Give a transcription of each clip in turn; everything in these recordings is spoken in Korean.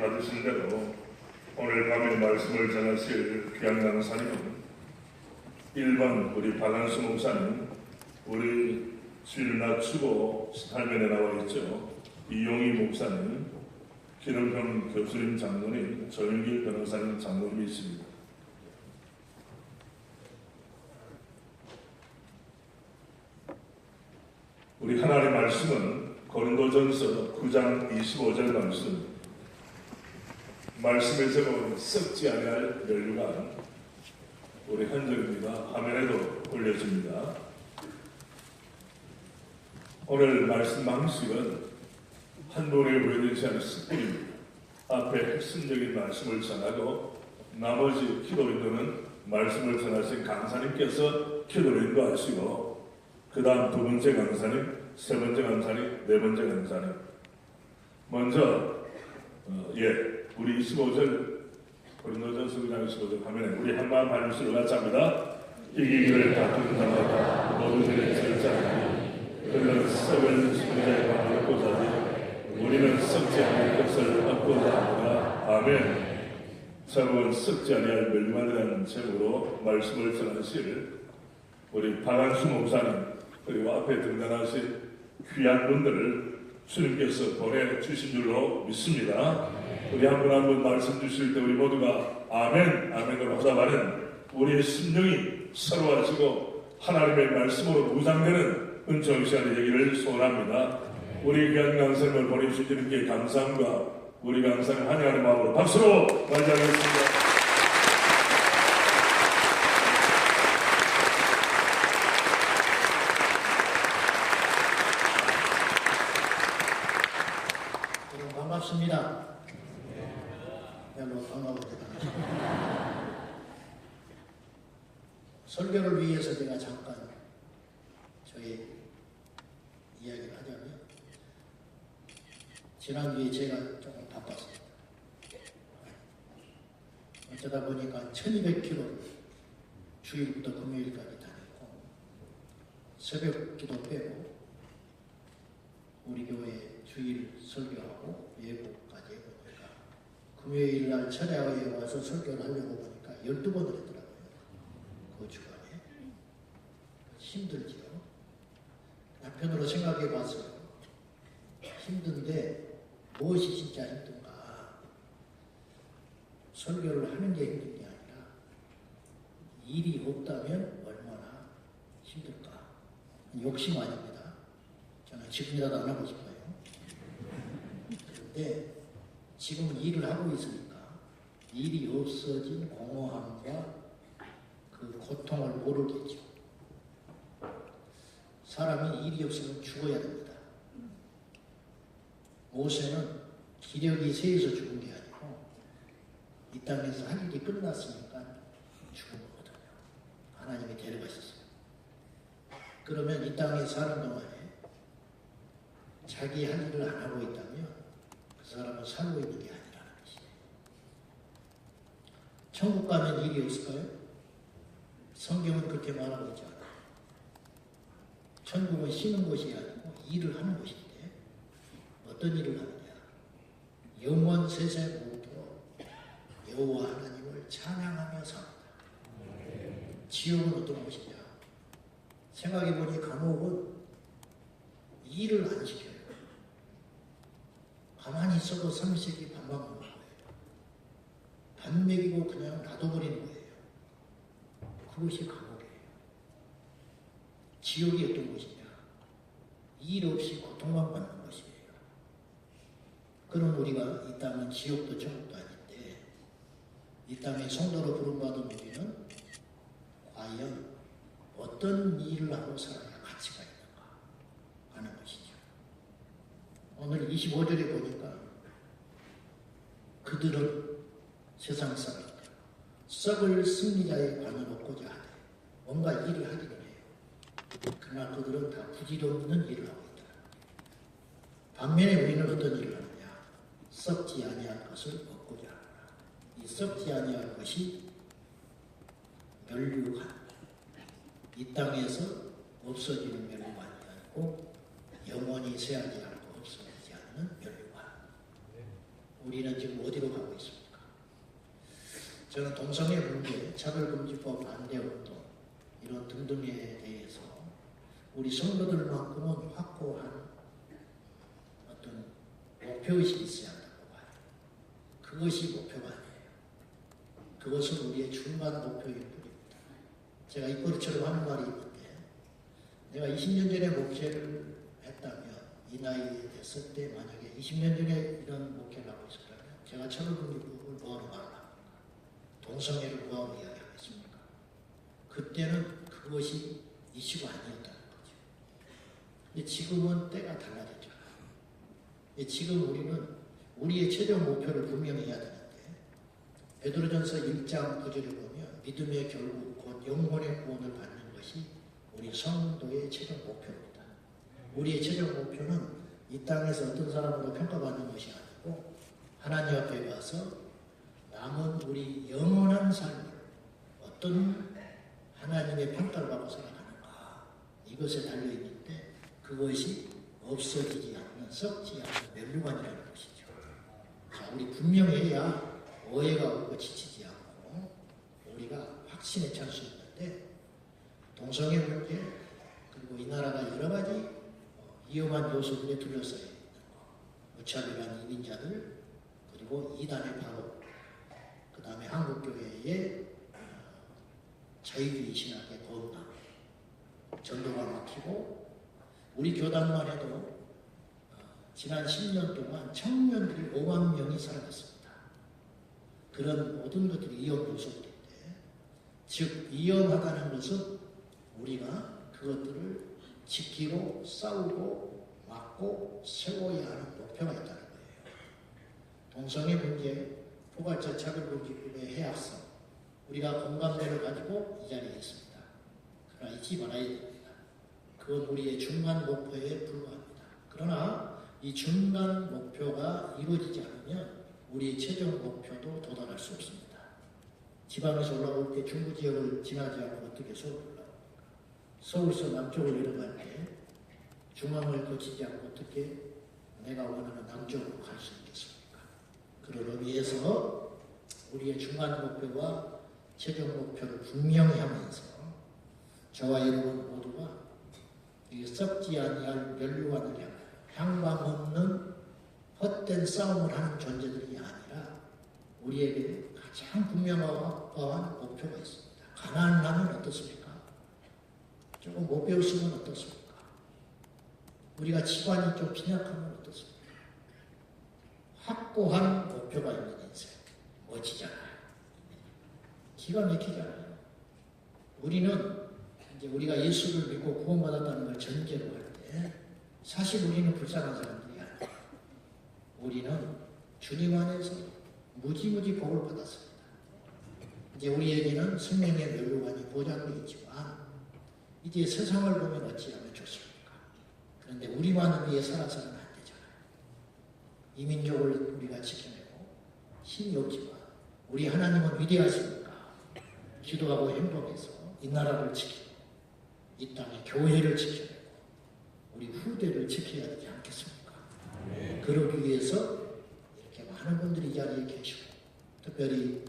받으신 대로 오늘 밤에 말씀을 전하실 귀한 강사님은 1번 우리 박한수 목사님, 우리 주일 낮추고 화면에 나와 있죠. 이용희 목사님, 기능평 교수님 장로님, 조영길 변호사님 장로님이 있습니다. 우리 하나님의 말씀은 고린도전서 9장 25절 말씀의 제목은 썩지 아니할 멸류관, 우리 현절입니다. 화면에도 올려집니다. 오늘 말씀 방식은 한 분에 우려되지 않은 스프입니다. 앞에 핵심적인 말씀을 전하고 나머지 기도 인도는 말씀을 전하신 강사님께서 기도 인도하시고 그 다음 두 번째 강사님, 세 번째 강사님, 네 번째 강사님. 먼저 우리 25절 고린도전서 9장 25절 화면에 우리 한마음 한입술로 같이 합니다. 이기기를 다투는 자마다 모두들의 절자하니 그들은 썩을 승자의 방을 얻고자 하지 우리는 썩지 않을 것을 얻고자 합니다. 아멘. 제목은 썩지 아니할 멸류관이라는 제목으로 말씀을 전하실 우리 박한수 목사님, 그리고 앞에 등단하신 귀한 분들을 주님께서 보내주신 줄로 믿습니다. 우리 한 분 한 분 말씀 주실 때 우리 모두가 아멘, 아멘으로 화답하는 우리의 심령이 서로하시고 하나님의 말씀으로 무장되는 은총의 시간이 되기를 소원합니다. 우리 귀한 강사님을 보내주신 주님께 감사함과 우리 강사님 환영하는 마음으로 박수로 맞이하겠습니다. 반갑습니다. 별로 반가워도 설교를 위해서 제가 잠깐 저희 이야기를 하자면 지난주에 제가 조금 바빴습니다. 어쩌다 보니까 1200km 주일부터 금요일까지 다니고 새벽 기도 빼고 우리 교회 주일 설교하고 예고까지 해보니까 금요일 날 철야에 와서 설교를 하려고 보니까 12번을 했더라고요. 그 주간에. 힘들지요. 한편으로 생각해 봤어요. 힘든데 무엇이 진짜 힘든가? 설교를 하는 게 힘든 게 아니라 일이 없다면 얼마나 힘들까? 욕심 아닙니다. 저는 지금이라도 안 하고 싶어요. 그런데 지금 일을 하고 있으니까 일이 없어진 공허함과 그 고통을 모르겠죠. 사람이 일이 없으면 죽어야 됩니다. 모세는 기력이 세서 죽은 게 아니고 이 땅에서 할 일이 끝났으니까 죽은 거거든요. 하나님이 데려가셨어요. 그러면 이 땅에 사는 동안에 자기 할 일을 안 하고 있다면 그 사람은 살고 있는 게 아니라는 것이에요. 천국 가면 일이 없을까요? 성경은 그렇게 말하고 있지 않아요. 천국은 쉬는 곳이 아니고 일을 하는 곳인데 어떤 일을 하느냐? 영원 세세 모두 여호와 하나님을 찬양하며 삽니다. 지옥은 어떤 곳이냐? 생각해보니 감옥은 일을 안 시켜요. 가만히 있어도 삼시세끼 밥만 먹는 거예요. 밥 먹이고 그냥 놔둬버리는 거예요. 그것이 감옥이에요. 지옥이 어떤 곳이냐? 일 없이 고통만 받는 것이에요. 그런 우리가 이 땅은 지옥도 천국도 아닌데 이 땅에 성도로 부름받은 우리는 과연 어떤 일을 하고 살아야 가치가 있는가 하는 것이죠. 오늘 25절에 보니까 그들은 세상 사람들 썩을 승리자의 관을 얻고자 하되 뭔가 일을 하기는 해요. 그러나 그들은 다 부질없는 일을 하고 있다. 반면에 우리는 어떤 일을 하느냐? 썩지 아니할 것을 얻고자 하느라. 이 썩지 아니할 것이 멸류관, 이 땅에서 없어지는 멸류관이 아니고 영원히 쇠하지 않고 없어지지 않는 멸류관. 우리는 지금 어디로 가고 있습니까? 저는 동성애 문제, 차별금지법 반대운동 이런 등등에 대해서 우리 성도들만큼은 확고한 어떤 목표의식이 있어야 한다고 봐요. 그것이 목표가 아니에요. 그것은 우리의 중간 목표일 뿐입니다. 제가 이거처럼 하는 말이 있는데, 내가 20년 전에 목회를 했다면, 이 나이에 됐을 때 만약에 20년 전에 이런 목회를 하고 있었다면 제가 차별금지법을 뭐하러 말합니까? 동성애를 뭐하러 이야기하겠습니까? 그때는 그것이 이슈가 아니었다는 거죠. 근데 지금은 때가 달라졌잖아요. 근데 지금 우리는 우리의 최종 목표를 분명히 해야 되는데, 베드로전서 1장 9절에 보면 믿음의 결국 곧 영혼의 구원을 받는 것이 우리 성도의 최종 목표입니다. 우리의 최종 목표는 이 땅에서 어떤 사람으로 평가받는 것이 아니고 하나님 앞에 가서 남은 우리 영원한 삶을 어떤 하나님의 평가를 받고 살아가는가, 이것에 달려있는데, 그것이 없어지지 않는, 썩지 않는 멸류관이라는 것이죠. 자, 우리 분명히 해야 오해가 없고 지치지 않고 우리가 확신에 찰 수 있는데, 동성애 문제, 그리고 이 나라가 여러 가지 위험한 요소들에 둘러싸여 있는 것, 무차별한 이민자들, 그리고 이단의 바로, 그 다음에 한국교회의 자유주의 신학의 거듭남, 전도가 막히고, 우리 교단만 해도 지난 10년 동안 청년들이 5만 명이 사라졌습니다. 그런 모든 것들이 위험 요소들인데, 즉 위험하다는 것은 우리가 그것들을 지키고 싸우고 막고 세워야 하는 목표가 있다는 거예요. 동성애 문제, 포괄적 차별금지법의 해악성, 우리가 공감대를 가지고 이 자리에 있습니다. 그러나 잊지 말아야 됩니다. 그건 우리의 중간 목표에 불과합니다. 그러나 이 중간 목표가 이루어지지 않으면 우리의 최종 목표도 도달할 수 없습니다. 지방에서 올라올 때 중부 지역을 지나지 않고 어떻게 서울로 올라옵니까? 서울에서 남쪽으로 내려갈 때 중앙을 거치지 않고 어떻게 내가 원하는 남쪽으로 갈 수 있겠습니까? 그런 의미에서 우리의 중간 목표와 최종 목표를 분명히 하면서 저와 여러분 모두가 이 썩지 아니할 멸류관을 향하여 향방 없는 헛된 싸움을 하는 존재들이 아니라 우리에게 가장 분명하고 확고한 목표가 있습니다. 가난하면 어떻습니까? 조금 못 배웠으면 어떻습니까? 우리가 집안이 좀 빈약하면 어떻습니까? 확고한 목표가 있는 인생, 멋지잖아요. 기가 막히잖아요. 우리는 이제 우리가 예수를 믿고 구원받았다는 걸 전제로 할 때 사실 우리는 불쌍한 사람들이 아니에요. 우리는 주님 안에서 무지무지 복을 받았습니다. 이제 우리에게는 생명의 멸류관이 보장되어 있지만 이제 세상을 보면 어찌하면 좋습니까? 그런데 우리만을 위해 살아서는 안 되잖아요. 이 민족을 우리가 지켜내고 힘이 없지만 우리 하나님은 위대하십니까? 기도하고 행동해서 이 나라를 지키고 이 땅의 교회를 지켜내고 우리 후대를 지켜야 되지 않겠습니까? 그러기 위해서 이렇게 많은 분들이 이 자리에 계시고, 특별히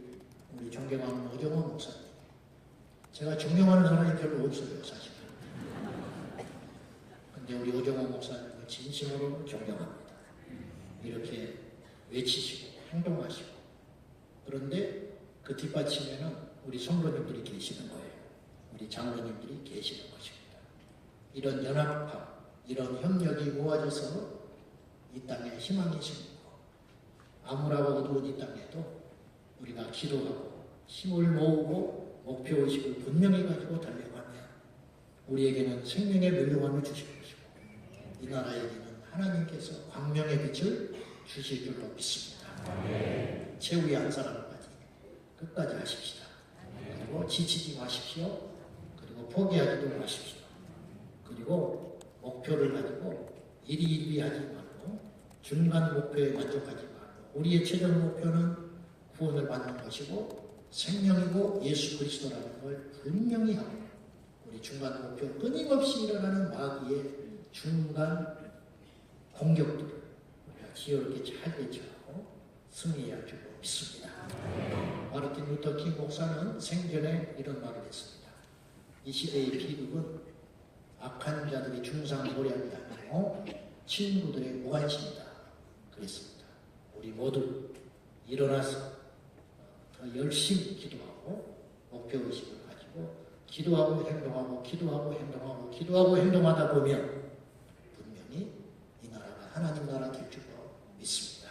우리 존경하는 오정원 목사님, 제가 존경하는 사람이 별로 없어요, 사실은. 근데 우리 오정원 목사님은 진심으로 존경합니다. 이렇게 외치시고 행동하시고, 그런데 그 뒷받침에는 우리 성도님들이 계시는 거예요. 우리 장로님들이 계시는 것입니다. 이런 연합함, 이런 협력이 모아져서 이 땅에 희망이 생기고, 암울하고 어두운 이 땅에도 우리가 기도하고 힘을 모으고 목표의식을 분명히 가지고 달려가면 우리에게는 생명의 멸류관을 주실 것이고, 이 나라에게는 하나님께서 광명의 빛을 주실 줄로 믿습니다. 최후의 한 사람까지 끝까지 하십시다. 그리고 지치지 마십시오. 그리고 포기하지도 마십시오. 그리고 목표를 가지고 이리이리하지 말고 중간 목표에 만족하지 말고 우리의 최종 목표는 구원을 받는 것이고 생명이고 예수 그리스도라는 걸 분명히 하고, 우리 중간 목표 끊임없이 일어나는 마귀의 중간 공격들을 우리가 지혜롭게 잘 대처하고 승리할 줄로 믿습니다. 마르틴 루터 킹 목사는 생전에 이런 말을 했습니다. 이 시대의 비극은 악한 자들이 중상모략이 아니고 친구들의 무관심이다. 그랬습니다. 우리 모두 일어나서 더 열심히 기도하고 목표의식을 가지고 기도하고 행동하고 기도하고 행동하고 기도하고 행동하다 보면 분명히 이 나라가 하나님 나라 될 줄로 믿습니다.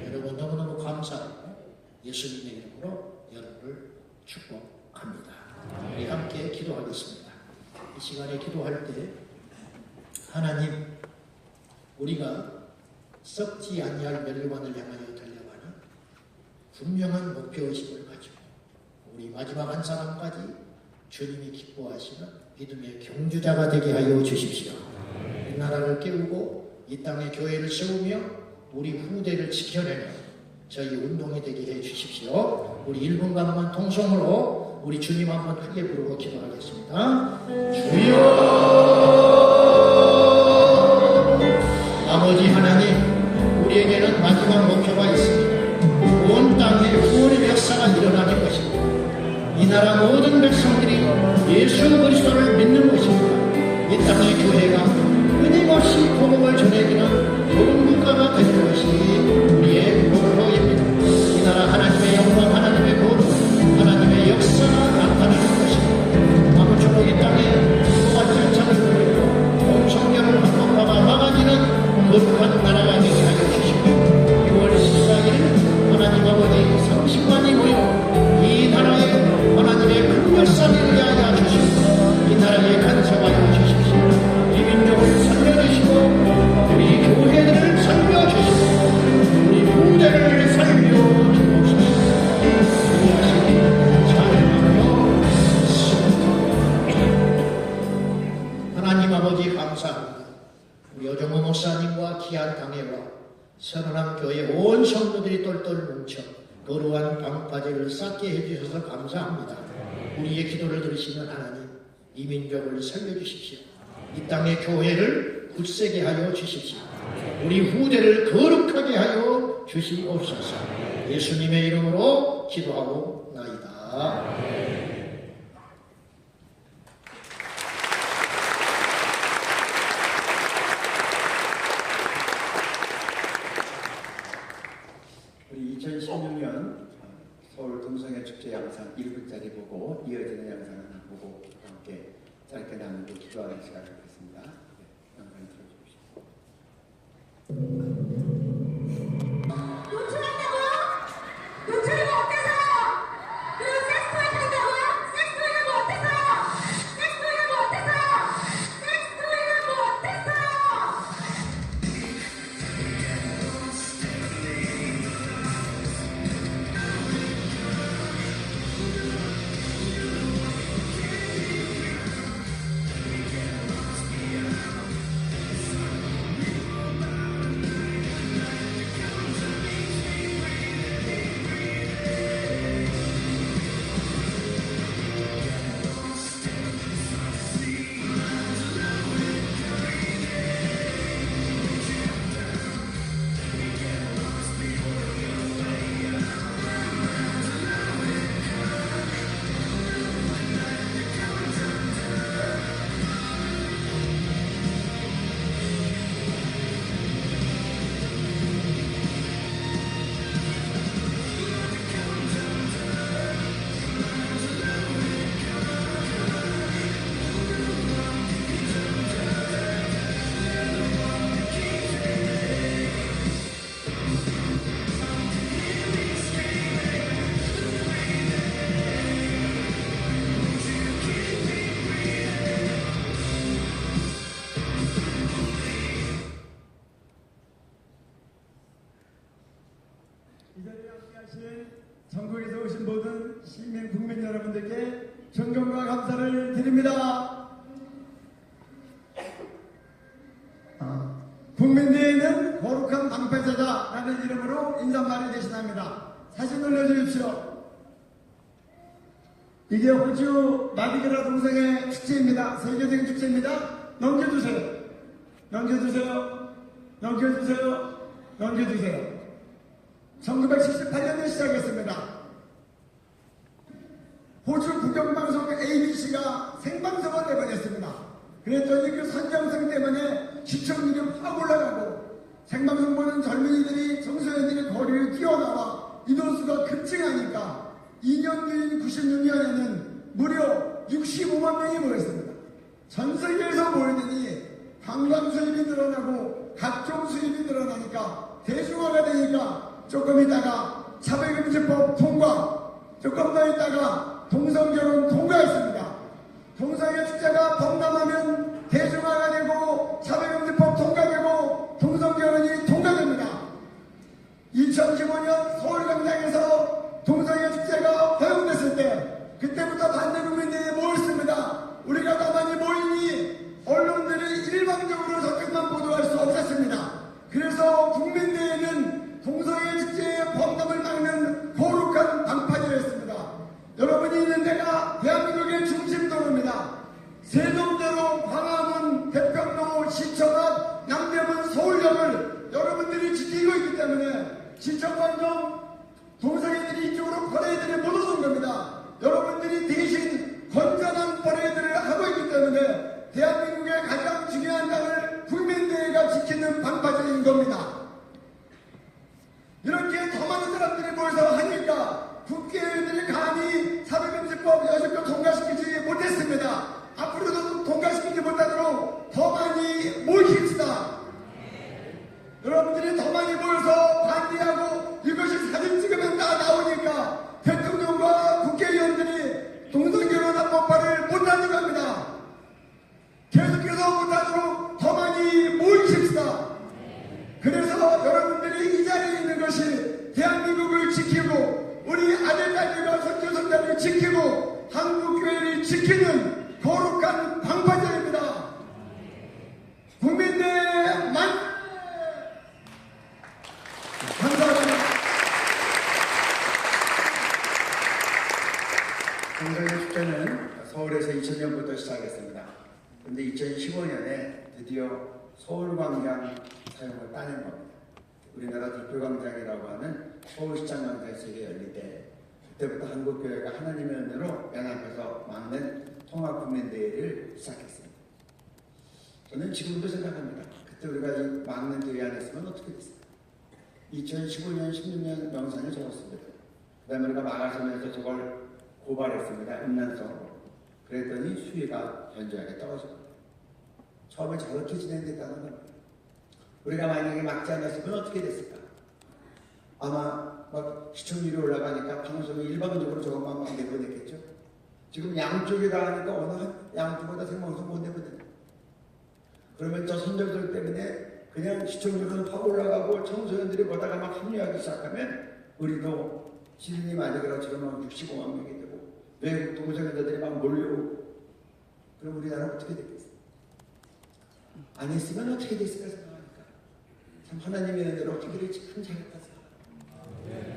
여러분 너무너무 감사하고 예수님의 이름으로 여러분을 축복합니다. 우리 함께 기도하겠습니다. 이 시간에 기도할 때 하나님, 우리가 썩지 아니할 멸류관을 향하여 달려가는 분명한 목표의식을 가지고 우리 마지막 한 사람까지 주님이 기뻐하시는 믿음의 경주자가 되게 하여 주십시오. 이 나라를 깨우고 이 땅에 교회를 세우며 우리 후대를 지켜내는 저희 운동이 되게 해 주십시오. 우리 1분간만 통성으로 우리 주님 한번 크게 부르고 기도하겠습니다. 주여, 아버지 하나님, 우리에게는 마지막 목표가 있습니다. 온 땅에 구원의 역사가 일어나는 것입니다. 이 나라 모든 백성들이 예수 그리스도를 믿는 것입니다. 이 땅의 교회가 끊임없이 복음을 전해주는 복음 국가가 되는 것이 우리의 목표입니다. 이 나라 하나님의 영광, 하나님의 거룩, 하나님의 역사가 나타나는 것입니다. 아무쪼록 이 땅에 부모가 절차를 누리고 공성결을 합법화가 막아지는 거룩한 나라가 되게 하여 주시고 6월 14일 하나님 아버지 30만이 모여 이 나라에 하나님의 큰 역사를 위하여 주시고 이 나라에 간섭하여 주십시오. 이 민족을 살려주시고 우리 교회들을 살려주시고 우리 후대를 살려주옵소서. 하나님 아버지 감사합니다. 우리 여정호 목사님과 귀한 당회와 선언한 교회 온 성도들이 똘똘 뭉쳐 거룩한 방파제를 쌓게 해주셔서 감사합니다. 우리의 기도를 들으시는 하나님, 이 민족을 살려주십시오. 이 땅의 교회를 굳세게 하여 주십시오. 우리 후대를 거룩하게 하여 주시옵소서. 예수님의 이름으로 기도하고 나이다. 우리 2016년 서울 동성애 축제 영상 1부짜리 보고 이어지는 영상을 보고 함께 짧게 나누고 기도하는 시간을 갖겠습니다. 네, 영상 들어주십시오. 노출한다고요? 노출이면 어때서요? 그리고 섹스토이 판다고요? 섹스토이는 뭐 어때서요? 섹스토이는 뭐 어때서요? 섹스토이는 뭐 어때서요? 이 자리에 함께하신 전국에서 오신 모든 시민 국민 여러분들께 존경과 감사를 드립니다. 국민대회는 거룩한 방패자다라는 이름으로 인사말이 대신합니다. 사진 올려주십시오. 이게 호주 마디그라 동성애 축제입니다. 세계적인 축제입니다. 넘겨주세요. 넘겨주세요. 넘겨주세요. 넘겨주세요. 1978년에 시작했습니다. 호주 국영방송 ABC가 생방송을 내보냈습니다. 그랬더니 그 선정성 때문에 시청률이 확 올라가고 생방송 보는 젊은이들이 청소년들이 거리를 뛰어나와 인원수가 급증하니까 2년 뒤인 96년에는 무려 65만 명이 모였습니다. 전 세계에서 모이더니 관광 수입이 늘어나고 각종 수입이 늘어나니까 대중화가 되니까 조금 있다가 차별금지법 통과, 조금 더 있다가 동성결혼 통과했습니다. 동성애 축제가 범람하면 대중화가 되고 차별금지법 통과되고 동성결혼이 통과됩니다. 2015년 서울광장에서 동성애 축제가 허용됐을 때 그때부터 반대 국민들이 모였습니다. 우리가 가만히 모이니 언론들이 일방적으로 저쪽만 보도할 수 없었습니다. 그래서 국민대회는 동성애 축제의 범람을 막는 거룩한 방파제였습니다. 여러분이 있는 데가 대한민국의 중심도로입니다. 세종대로, 광화문, 대평로, 시청 앞, 남대문, 서울역을 여러분들이 지키고 있기 때문에 시청관정 동성애들이 이쪽으로 퍼레이드를 못 오는 겁니다. 여러분들이 대신 건전한 퍼레이드를 하고 있기 때문에 대한민국의 가장 중요한 당을 국민대회가 지키는 방파제인 겁니다. 이렇게 더 많은 사람들이 모여서 하니까 국회의원들이 감히 차별금지법 여지껏 통과시키지 못했습니다. 앞으로도 통과시키지 못하도록 더 많이 모입시다. 여러분들이 더 많이 모여서 반대하고 이것이 사진 찍으면 다 나오니까 대통령과 국회의원들이 동성결혼합법화를 못하는 겁니다. 계속해서 못하도록 더 많이 모이십시다. 그래서 여러분들이 이 자리에 있는 것이 대한민국을 지키고 우리 아들딸들과 손주손자를 지키고 한국교회를 지키는 거룩한 방파제입니다. 국민대회 만 감사합니다. 동성애 축제는 서울에서 2000년부터 시작했습니다. 그런데 2015년에 드디어 서울광장 사용을 따낸 겁니다. 우리나라 대표광장이라고 하는 서울시장 광장에서 열릴 때 그때부터 한국교회가 하나님의 은혜로 연합해서 막는 통합국민대회를 시작했습니다. 저는 지금도 생각합니다. 그때 우리가 이 막는 대회 안 했으면 어떻게 됐을까? 2015년, 16년 명산을 적었습니다. 그 다음에 우리가 막아서면서 저걸 고발했습니다. 음란성으로. 그랬더니 수위가 현저하게 떨어집니다. 처음에 저렇게 진행됐다는 겁니다. 우리가 만약에 막지 않았으면 어떻게 됐을까? 아마 막 시청률이 올라가니까 방송이 일방적으로 저것만 막 내보냈겠죠. 지금 양쪽이 다 하니까 어느 양쪽보다 생방송 못 내보내요. 그러면 저 선정들 때문에 그냥 시청률은 확 올라가고 청소년들이 보다가 막 합류하기 시작하면 우리도 시드니 마디그라처럼 막 65만 명이 되고 외국 동성애자들이 막 몰려오고 그럼 우리나라 어떻게 됐겠어요? 안 했으면 어떻게 됐을까 생각하니까 참 하나님의 은혜로 하기를 참 잘했다 생각합니다.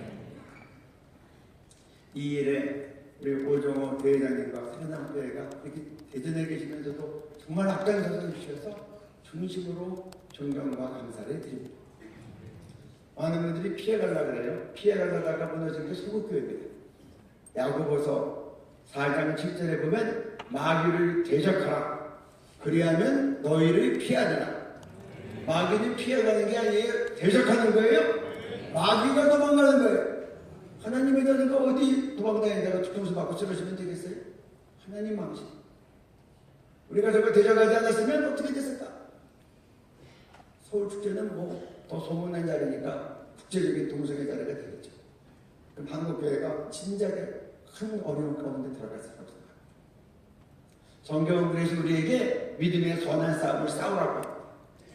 이 일에 우리 오정호 대회장님과 사랑교회가 이렇게 대전에 계시면서도 정말 앞장서서 주셔서 중심으로 존경과 감사를 드립니다. 많은 분들이 피해가려고 그래요. 피해가려다가 무너진 게 소극교회입니다. 야고보서 4장 7절에 보면 마귀를 대적하라. 그리하면 너희를 피하리라. 마귀는 피해가는 게 아니에요. 대적하는 거예요. 마귀가 도망가는 거예요. 하나님의 자녀가 어디 도망다니다가 뒤통수 맞고 쓰러지면 되겠어요? 하나님 망신. 우리가 저걸 대적하지 않았으면 어떻게 됐을까? 서울축제는 뭐 더 소문난 자리니까 국제적인 동성애 자리가 되겠죠. 그럼 한국교회가 진작에 큰 어려움 가운데 들어갈 수가 없습니다. 성경은 그래서 우리에게 믿음의 선한 싸움을 싸우라고.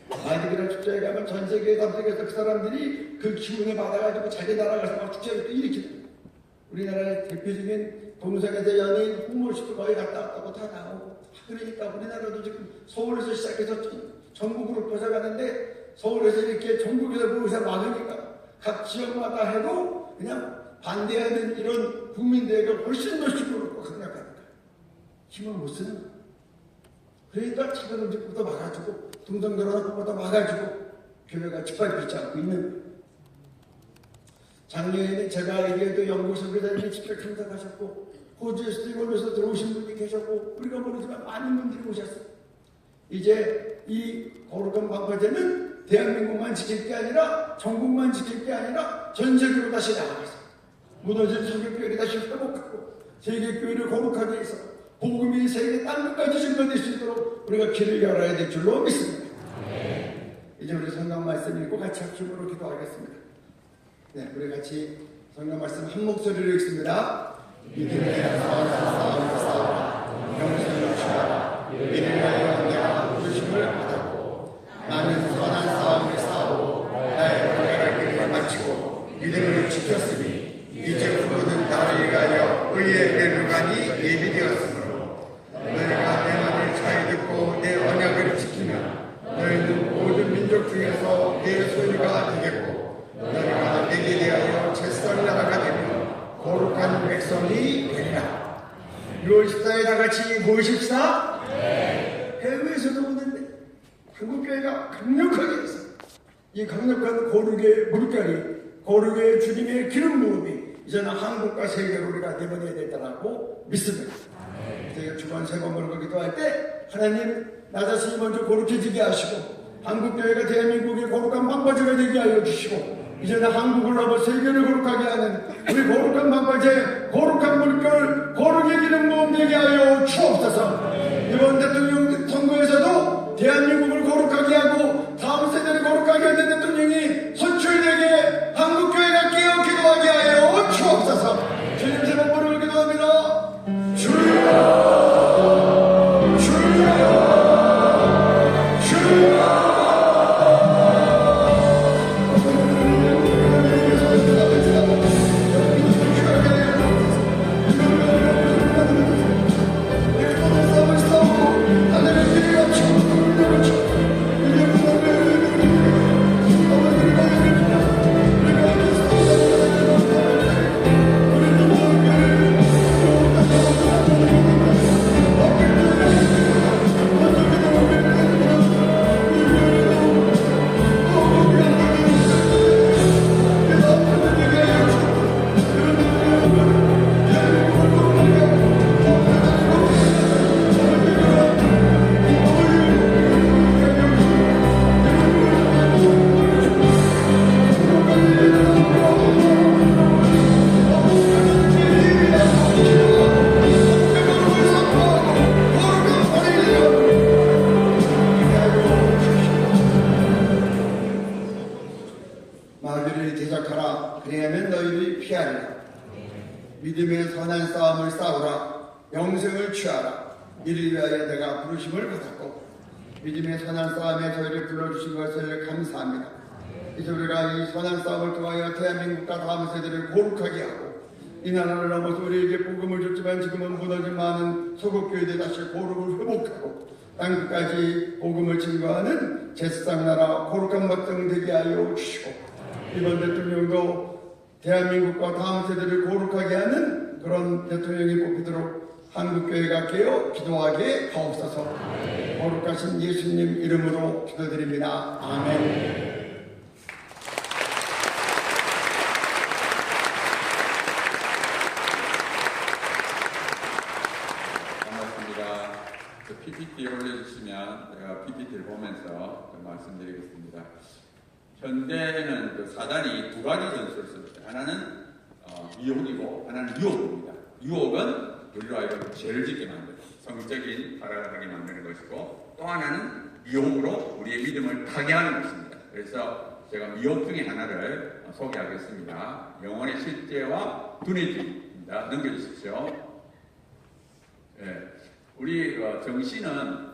마디그라 축제에 가면 전 세계 담속에서 그 사람들이 그 기운을 받아가지고 자기 나라 가서 막 축제를 또 일으키는. 우리나라의 대표적인 동성애자 연예인 홍모씨도 거의 갔다 왔다고 다 나오고. 그러니까 우리나라도 지금 서울에서 시작해서 전국으로 뻗어가는데 서울에서 이렇게 전국에서 모여서 막으니까 각 지역마다 해도 그냥 반대하는 이런 국민대회가 훨씬 더 시끄럽고 강력하니까 힘을 못 쓰는 거예요. 그러니까 차별금지법도 막아주고 동성결혼법도 막아주고 교회가 짓밟히지 않고 있는 거예요. 작년에는 제가 얘기해도 영국 선교사님이 직접 참석하셨고 호주에서도 이걸로서 들어오신 분이 계셨고 우리가 모르지만 많은 분들이 오셨어요. 이제 이 거룩한 방파제는 대한민국만 지킬 게 아니라 전국만 지킬 게 아니라 전 세계로 다시 나아가서 무너진 선교교회를 다시 회복하고 세계교회를 거룩하게 해서 복음이 세계 땅끝까지 증거될 수 있도록 우리가 길을 열어야 될 줄로 믿습니다. 이제 우리 성경 말씀 읽고 같이 합심으로 기도하겠습니다. 네, 우리 같이 성경 말씀 한 목소리로 읽습니다. 믿음의 싸움을 싸우라. 영생을 취하라. 이를 위하여 내가 부르심을 받았고 나는 선한 싸움을 싸우고 나의 권한을 길을 마치고 믿음을 지켰으니 이제 후로는 나를 위하여 의의 멸류관이 예비되었으므로 너희가 내 말을 잘 듣고 내 언약을 지키면 너희는 모든 민족 중에서 내 소유가 되겠고 너희가 내게 대하여 제사를 나라가 되며 거룩한 백성이 되리라. 6월 14일 다 같이 모이십시다. 해외에서도 오는데 한국교회가 강력하게 해서 이 강력한 거룩의 물결이 거룩의 주님의 기름 부음이 이제는 한국과 세계로 우리가 내보내야 된다고 믿습니다. 제가 주간 세 번 걸고 기도할 때 하나님 나 자신이 먼저 거룩해지게 하시고 한국교회가 대한민국의 거룩한 방파제가 되게 하여 주시고 이제는 한국을 넘어 세계를 거룩하게 하는 우리 거룩한 방파제 거룩한 물결 거룩의 기름 부음 되게 하여 주옵소서. 이번 대통령 선거에서도 대한민국을 거룩하게 하고 다음 세대를 거룩하게 하는 대통령이 선출되게 한국교회가 깨어 기도하게 하여 주옵소서. 주님 세 번 부르고 기도합니다. 주여 주여 주여. 마귀를 대적하라. 그리하면 너희를 피하리라. 믿음의 선한 싸움을 싸우라. 영생을 취하라. 이를 위하여 내가 부르심을 받았고 믿음의 선한 싸움에 저희를 불러주신 것을 감사합니다. 이제 우리가 이 선한 싸움을 통하여 대한민국과 다음 세대를 거룩하게 하고 이 나라를 넘어서 우리에게 복음을 줬지만 지금은 무너진 많은 소국교회들 다시 거룩을 회복하고 땅끝까지 복음을 증거하는 제사장 나라 거룩한 백성 되게 하여 주시고 이번 대통령도 대한민국과 다음 세대를 거룩하게 하는 그런 대통령이 뽑히도록 한국교회가 깨어 기도하게 하옵소서. 거룩하신 예수님 이름으로 기도드립니다. 아멘. 반갑습니다. PPT 올려주시면 제가 PPT를 보면서 좀 말씀드리겠습니다. 현대는 그 사단이 두 가지 전술을 씁니다. 하나는 미혹이고 하나는 유혹입니다. 유혹은 우리로 하여금 죄를 짓게 만드는 성적인 발언을 하게 만드는 것이고 또 하나는 미혹으로 우리의 믿음을 타개하는 것입니다. 그래서 제가 미혹 중에 하나를 소개하겠습니다. 영혼의 실제와 두뇌주의입니다. 넘겨주십시오. 네. 우리 정신은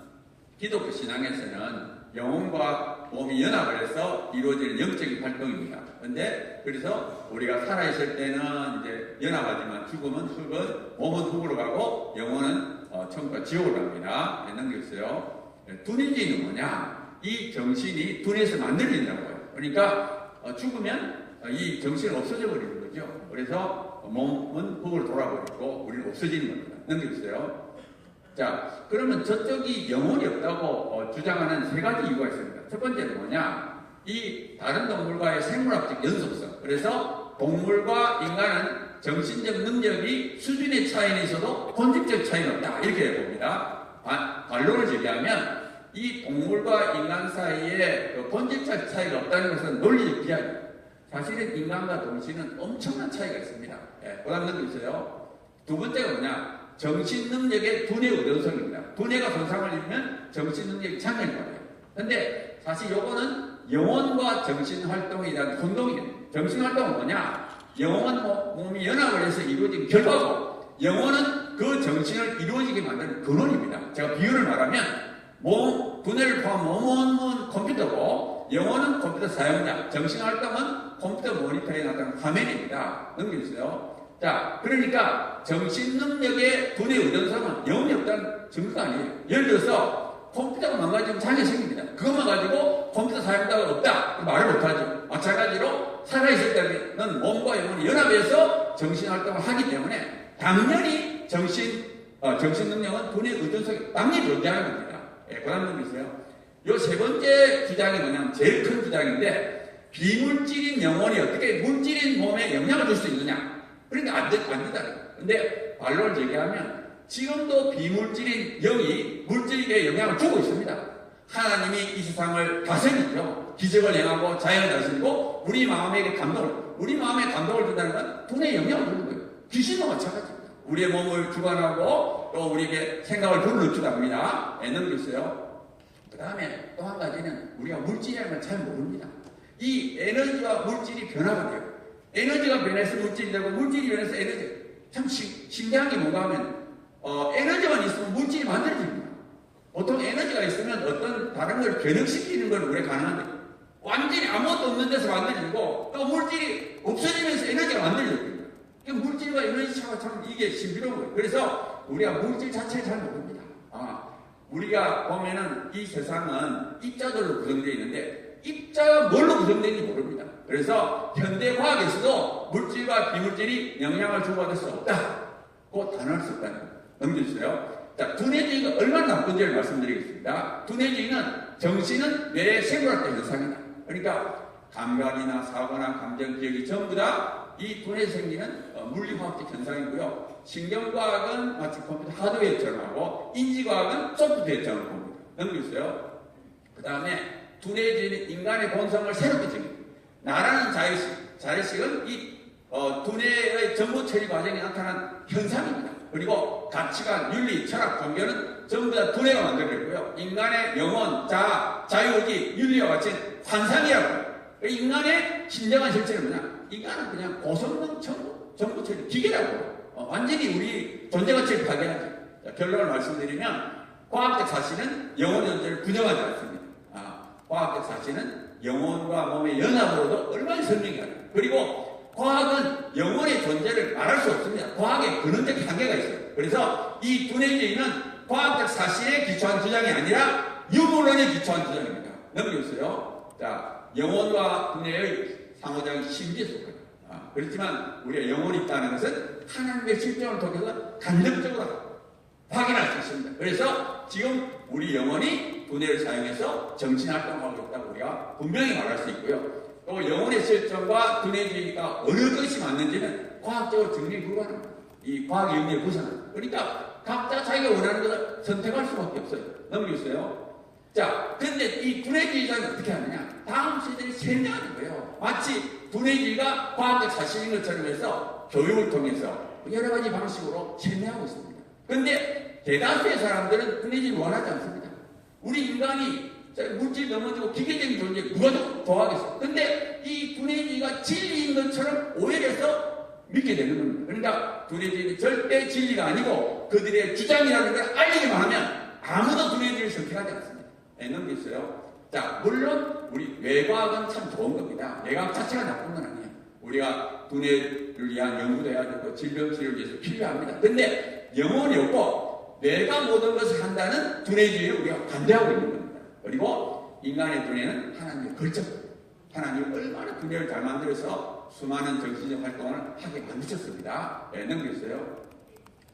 기독교 신앙에서는 영혼과 몸이 연합을 해서 이루어지는 영적인 활동입니다. 그런데 그래서 우리가 살아있을 때는 이제 연합하지만 죽으면 흙은 몸은 흙으로 가고 영혼은 천국과 지옥으로 갑니다. 넘겨주세요. 두뇌주의는 뭐냐? 이 정신이 두뇌에서 만들어진다고요. 그러니까 죽으면 이 정신은 없어져 버리는 거죠. 그래서 몸은 흙으로 돌아버리고 우리는 없어지는 겁니다. 넘겨주세요. 자, 그러면 저쪽이 영혼이 없다고 주장하는 세 가지 이유가 있습니다. 첫 번째는 뭐냐? 이 다른 동물과의 생물학적 연속성. 그래서 동물과 인간은 정신적 능력이 수준의 차이는 있어도 본질적 차이는 없다. 이렇게 봅니다. 반론을 제기하면 이 동물과 인간 사이에 그 본질적 차이가 없다는 것은 논리적 비약입니다. 사실은 인간과 동물은 엄청난 차이가 있습니다. 그 다음 넘겨 있어요. 두 번째가 뭐냐? 정신 능력의 두뇌 의존성입니다. 두뇌가 손상을 입으면 정신 능력이 장애를 받아요. 근데 사실 요거는 영혼과 정신 활동에 대한 혼동이에요. 정신 활동은 뭐냐? 영혼 몸이 연합을 해서 이루어진 결과고, 영혼은 그 정신을 이루어지게 만드는 근원입니다. 제가 비유를 말하면 두뇌를 포함한 몸은 컴퓨터고, 영혼은 컴퓨터 사용자, 정신 활동은 컴퓨터 모니터에 나타나는 화면입니다. 넘겨주세요. 자, 그러니까 정신 능력의 두뇌 의존성은 영혼이 없다는 증거가 아니에요. 예를 들어서 컴퓨터가 망가지면 장애 생깁니다. 그것만 가지고 컴퓨터 사용자가 없다 말을 못하죠. 마찬가지로 살아있을 때는 몸과 영혼이 연합해서 정신 활동을 하기 때문에 당연히 정신 능력은 두뇌 의존성이 당연히 존재하는 겁니다. 그 다음 넘기세요. 요 세 번째 주장이 뭐냐면 제일 큰 주장인데, 비물질인 영혼이 어떻게 물질인 몸에 영향을 줄 수 있느냐? 그러니까 안 된다. 근데 반론을 제기하면 지금도 비물질인 영이 물질에게 영향을 주고 있습니다. 하나님이 이 세상을 다스리죠. 기적을 행하고 자연을 다스리고 우리 마음에 감동을 준다는 건 두뇌에 영향을 주는 거예요. 귀신도 마찬가지입니다. 우리의 몸을 주관하고 또 우리에게 생각을 불러넣기도 합니다. 넘겼어요. 그 다음에 또 한 가지는 우리가 물질이라는 걸 잘 모릅니다. 이 에너지와 물질이 변화가 돼요. 에너지가 변해서 물질이 되고 물질이 변해서 에너지. 참 신기한 게 뭔가 하면 에너지만 있으면 물질이 만들어집니다. 보통 에너지가 있으면 어떤 다른 걸 변형시키는 건 우리가 가능한데, 완전히 아무것도 없는 데서 만들어지고 또 물질이 없어지면서 에너지가 만들어집니다. 물질과 에너지 차가 참 이게 신비로운 거예요. 그래서 우리가 물질 자체를 잘 모릅니다. 우리가 보면은 이 세상은 입자들로 구성되어 있는데 입자가 뭘로 구성되는지 모릅니다. 그래서 현대 과학에서도 물질과 비물질이 영향을 주고받을 수 없다. 그 단언할 수 없다는 거예요. 넘겨주세요. 자, 두뇌주의가 얼마나 나쁜지를 말씀드리겠습니다. 두뇌주의는 정신은 뇌의 생물학적 현상이다. 그러니까 감각이나 사고나 감정, 기억이 전부 다 이 두뇌에 생기는 물리화학적 현상이고요. 신경과학은 마치 컴퓨터 하드웨어처럼 하고, 인지과학은 소프트웨어처럼 봅니다. 넘겨주세요. 그 다음에 두뇌주의는 인간의 본성을 새롭게 정립니다. 나라는 자의식은 이 두뇌의 정보 처리 과정에 나타난 현상입니다. 그리고 가치관, 윤리, 철학, 종교는 전부 다 두뇌가 만들어냈고요. 인간의 영혼, 자유의지, 윤리와 가치는 환상이라고. 인간의 진정한 실체는 뭐냐? 인간은 그냥 고성능 정보 처리 기계라고. 완전히 우리 존재 가치를 파괴하죠. 결론을 말씀드리면 과학적 사실은 영혼 존재를 부정하지 않습니다. 과학적 사실은 영혼과 몸의 연합으로도 얼마나 설명이 가능해요. 그리고 과학은 영혼의 존재를 말할 수 없습니다. 과학의 근원적 한계가 있어요. 그래서 이 두뇌주의는 과학적 사실에 기초한 주장이 아니라 유물론에 기초한 주장입니다. 넘겨주세요. 자, 영혼과 두뇌의 상호작용 신비에 속합니다. 그렇지만 우리가 영혼이 있다는 것은 하나님의 실정을 통해서 간접적으로 확인할 수 있습니다. 그래서 지금 우리 영혼이 두뇌를 사용해서 정신활동하고 있다고 우리가 분명히 말할 수 있고요. 또 영혼의 실정과 두뇌주의가 어느 것이 맞는지는 과학적으로 증명이 불가능합니다. 이 과학의 영역에 벗어납니다. 그러니까 각자 자기가 원하는 것을 선택할 수밖에 없어요. 넘겨주세요. 자, 근데 이 두뇌주의자는 어떻게 하느냐? 다음 시대를 세뇌하는 거예요. 마치 두뇌주의가 과학적 사실인 것처럼 해서 교육을 통해서 여러 가지 방식으로 세뇌하고 있습니다. 근데 대다수의 사람들은 두뇌주의를 원하지 않습니다. 우리 인간이 물질 넘어지고 기계적인 존재 누가 좋아하겠어요? 근데 이 두뇌주의가 진리인 것처럼 오해해서 믿게 되는 겁니다. 그러니까 두뇌주의는 절대 진리가 아니고 그들의 주장이라는 걸 알리기만 하면 아무도 두뇌주의를 선택하지 않습니다. 넘겼어요. 자, 물론 우리 뇌과학은 참 좋은 겁니다. 뇌과학 자체가 나쁜 건 아니에요. 우리가 두뇌를 위한 연구도 해야 되고 질병 치료를 위해서 필요합니다. 근데 영혼이 없고 뇌가 모든 것을 한다는 두뇌주의를 우리가 반대하고 있는 겁니다. 그리고 인간의 두뇌는 하나님의 걸작입니다. 하나님이 얼마나 두뇌를 잘 만들어서 수많은 정신적 활동을 하게 만드셨습니다. 넘겼어요.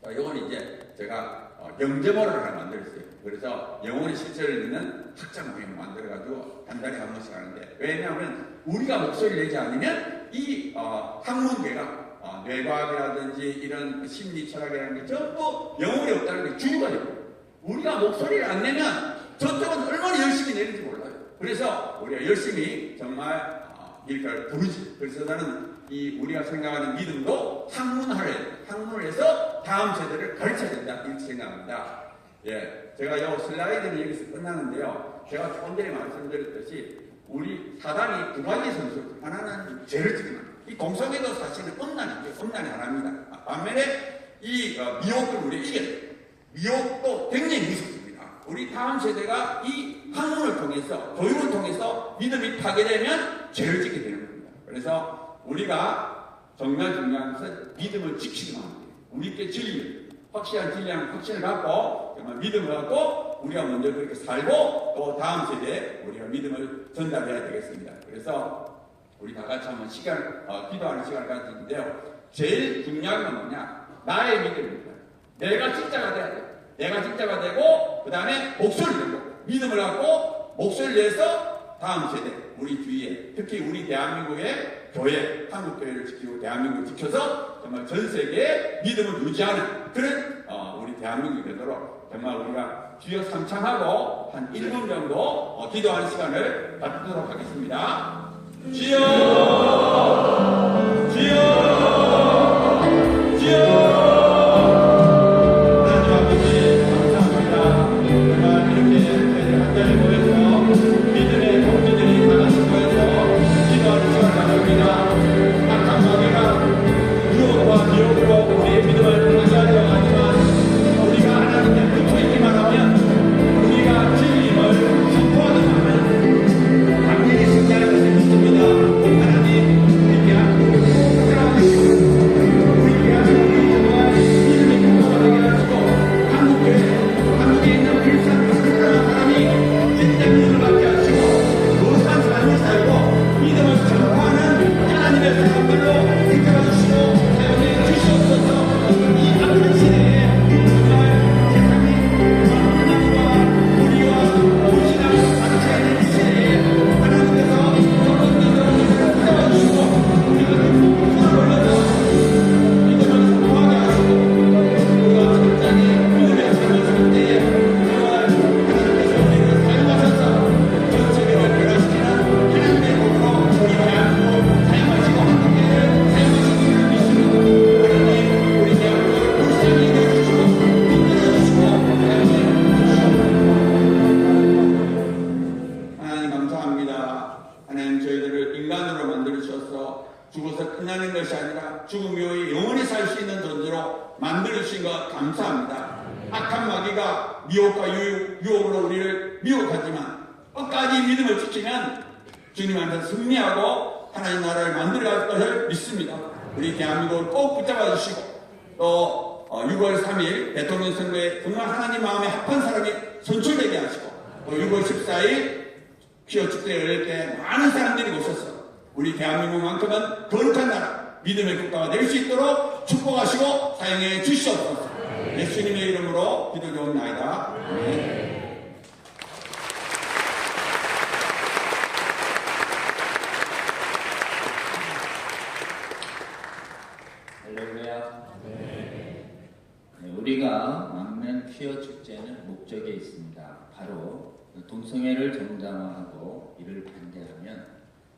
자, 이건 이제 제가 영재모를 하나 만들었어요. 그래서 영혼의 실체를 믿는 학자 모임을 만들어가지고 한 달에 한 번씩 하는데, 왜냐하면 우리가 목소리를 내지 않으면 이 학문계가 뇌과학이라든지 이런 심리 철학이라는 게 전부 영혼이 없다는 게 죽어가지고 우리가 목소리를 안 내면 저쪽은 얼마나 열심히 내는지 몰라요. 그래서 우리가 열심히 정말 일가를 부르지. 그래서 나는 우리가 생각하는 믿음도 학문을 해서 다음 세대를 가르쳐야 된다 이렇게 생각합니다. 예, 제가 요 슬라이드는 여기서 끝나는데요. 제가 조금 전에 말씀드렸듯이 우리 사단이 두 가지 선수, 하나는 죄를 지기만. 이 공성에도 사실은 엄난이죠. 엄난이 하나입니다. 반면에 미혹을 우리 이겨야 돼요. 미혹도 굉장히 무섭습니다. 우리 다음 세대가 이 학문을 통해서, 교육을 통해서 믿음이 파괴되면 죄를 짓게 되는 겁니다. 그래서 우리가 정말 중요한 것은 믿음을 지키기만 합니다. 우리께 진리, 확실한 진리랑 확신을 갖고 정말 믿음을 갖고 우리가 먼저 그렇게 살고 또 다음 세대에 우리가 믿음을 전달해야 되겠습니다. 그래서 우리 다 같이 한번 기도하는 시간을 가지는데요. 제일 중요한 건 뭐냐? 나의 믿음입니다. 내가 진짜가 돼야 돼요. 내가 진짜가 되고 그 다음에 목소리를 내고 믿음을 갖고 목소리를 내서 다음 세대, 우리 주위에 특히 우리 대한민국의 교회, 한국교회를 지키고 대한민국을 지켜서 정말 전 세계에 믿음을 유지하는 그런 우리 대한민국이 되도록 정말 우리가 주여 삼창하고 한 1분 정도 기도하는 시간을 갖도록 하겠습니다. 주여! 주여! 주여! 하나님 아버지 감사합니다. 정말 이렇게 저희들 한 자리에 모여서 믿음의 동지들이 다 같이 모여서 기도하는 시간을 가집니다. 악한 마귀가 유혹과 미혹으로 우리의 믿음을 파괴하려고 하지만 우리가 하나님께 붙어 있기만 하면 우리가 진리를 선포하기만 하면 당연히 승리하는 것을 믿습니다. 하나님 우리 대한민국을 꼭 사랑하시고 우리 대한민국이 정말 믿음의 국가가 되게 하시고 한국에 있는 불쌍한 사람이 진짜 믿음을 갖게 하시고 노릇한 삶을 살고 믿음을 전파하는 하나님의 사람들로 인정해 주시고 사용해 주시옵소서. 이 악한 시대에 정말 세상이 불신과 우리와 불신하고 반대하는 이 시대에 하나님께서 어떤 믿음을 붙잡아주시고 우리가 손을 올려서 믿음을 선포하게 하시고 우리가 철저하게 믿음의 삶을 살 때에 정말 하나님께서 우리를 사용하셔서 전 세계를 변화시키는 하나님의 몸으로 우리 대한민국 사용하시고 한국교회를 사용하시고 있는 믿습니다. 하나님 우리 대한민국을 불쌍히 여겨주시고 믿어주시고 사용해 주시옵소서. 하나님 감사합니다. 하나님 저희들을 인간으로 만들어주셔서 죽어서 끝나는 것이 아니라 죽음 이후에 영원히 살 수 있는 존재로 만들어주신 것 감사합니다. 악한 마귀가 미혹과 유혹으로 우리를 미혹하지만 끝까지 믿음을 지키면 주님한테 승리하고 하나님 나라를 만들어갈 것을 믿습니다. 우리 대한민국을 꼭 붙잡아 주시고 또 6월 3일 대통령 선거에 정말 하나님 마음에 합한 사람이 선출되게 하시고 또 6월 14일 피어 축제에 열릴 때 많은 사람들이 오셔서 우리 대한민국만큼은 거룩한 나라 믿음의 국가가 될 수 있도록 축복하시고 사용해 주시옵소서. 예수님의 이름으로 기도드리옵나이다. 아멘. 할렐루야. 우리가 막는 퀴어 축제는 목적에 있습니다. 바로 동성애를 정당화하고 이를 반대하면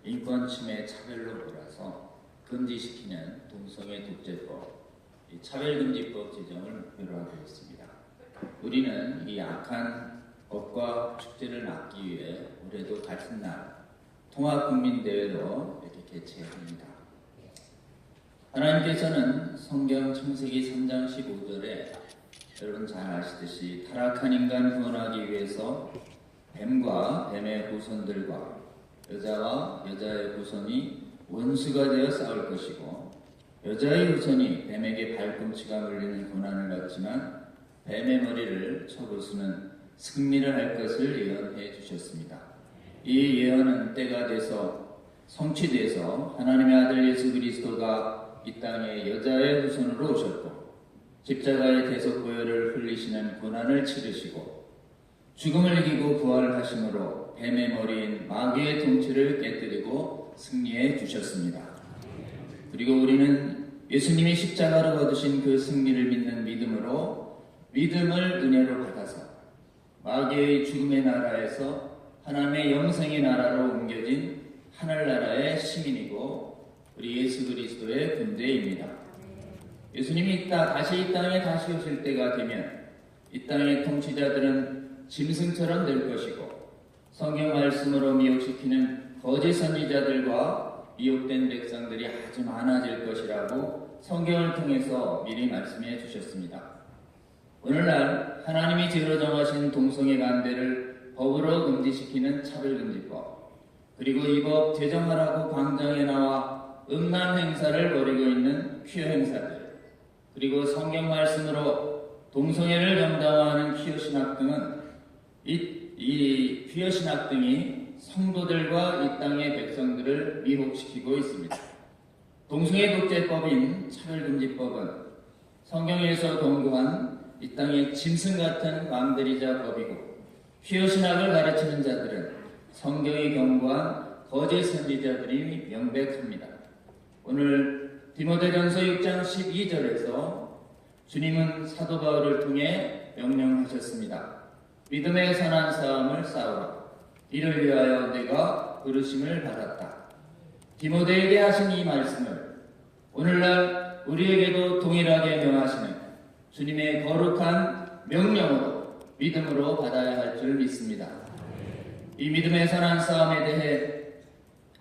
인권 침해 차별로 몰아서 금지시키는 동성애 독재법, 이 차별금지법 제정을 표로하고 있습니다. 우리는 이 악한 법과 축제를 막기 위해 올해도 같은 날 통합국민대회로 이렇게 개최합니다. 하나님께서는 성경 창세기 3장 15절에 여러분 잘 아시듯이 타락한 인간 구원하기 위해서 뱀과 뱀의 후손들과 여자와 여자의 후손이 원수가 되어 싸울 것이고 여자의 후손이 뱀에게 발꿈치가 물리는 고난을 받지만 뱀의 머리를 쳐부수는 승리를 할 것을 예언해 주셨습니다. 이 예언은 때가 돼서 성취돼서 하나님의 아들 예수 그리스도가 이 땅에 여자의 후손으로 오셨고 십자가의 대속 보혈을 흘리시는 고난을 치르시고 죽음을 이기고 부활하심으로 뱀의 머리인 마귀의 통치를 깨뜨리고 승리해 주셨습니다. 그리고 우리는 예수님이 십자가로 거두신 그 승리를 믿는 믿음으로 믿음을 은혜로 받아서 마귀의 죽음의 나라에서 하나님의 영생의 나라로 옮겨진 하늘나라의 시민이고 우리 예수 그리스도의 군대입니다. 예수님이 다시 이 땅에 다시 오실 때가 되면 이 땅의 통치자들은 짐승처럼 될 것이고 성경 말씀으로 미혹시키는 거짓 선지자들과 미혹된 백성들이 아주 많아질 것이라고 성경을 통해서 미리 말씀해 주셨습니다. 오늘날 하나님이 죄로 정하신 동성애 반대를 법으로 금지시키는 차별금지법, 그리고 이 법 제정하라고 광장에 나와 음란 행사를 벌이고 있는 퀴어 행사들, 그리고 성경 말씀으로 동성애를 정당화하는 퀴어 신학 등은 이 퀴어 신학 등이 성도들과 이 땅의 백성들을 미혹시키고 있습니다. 동성애 독재법인 차별금지법은 성경에서 권고한 이 땅의 짐승 같은 왕들이자 법이고 퀴어 신학을 가르치는 자들은 성경이 경고한 거짓 선지자들이 명백합니다. 오늘 디모데전서 6장 12절에서 주님은 사도 바울을 통해 명령하셨습니다. 믿음의 선한 싸움을 싸우라. 이를 위하여 내가 부르심을 받았다. 디모데에게 하신 이 말씀을 오늘날 우리에게도 동일하게 명하시는 주님의 거룩한 명령으로 믿음으로 받아야 할 줄 믿습니다. 이 믿음의 선한 싸움에 대해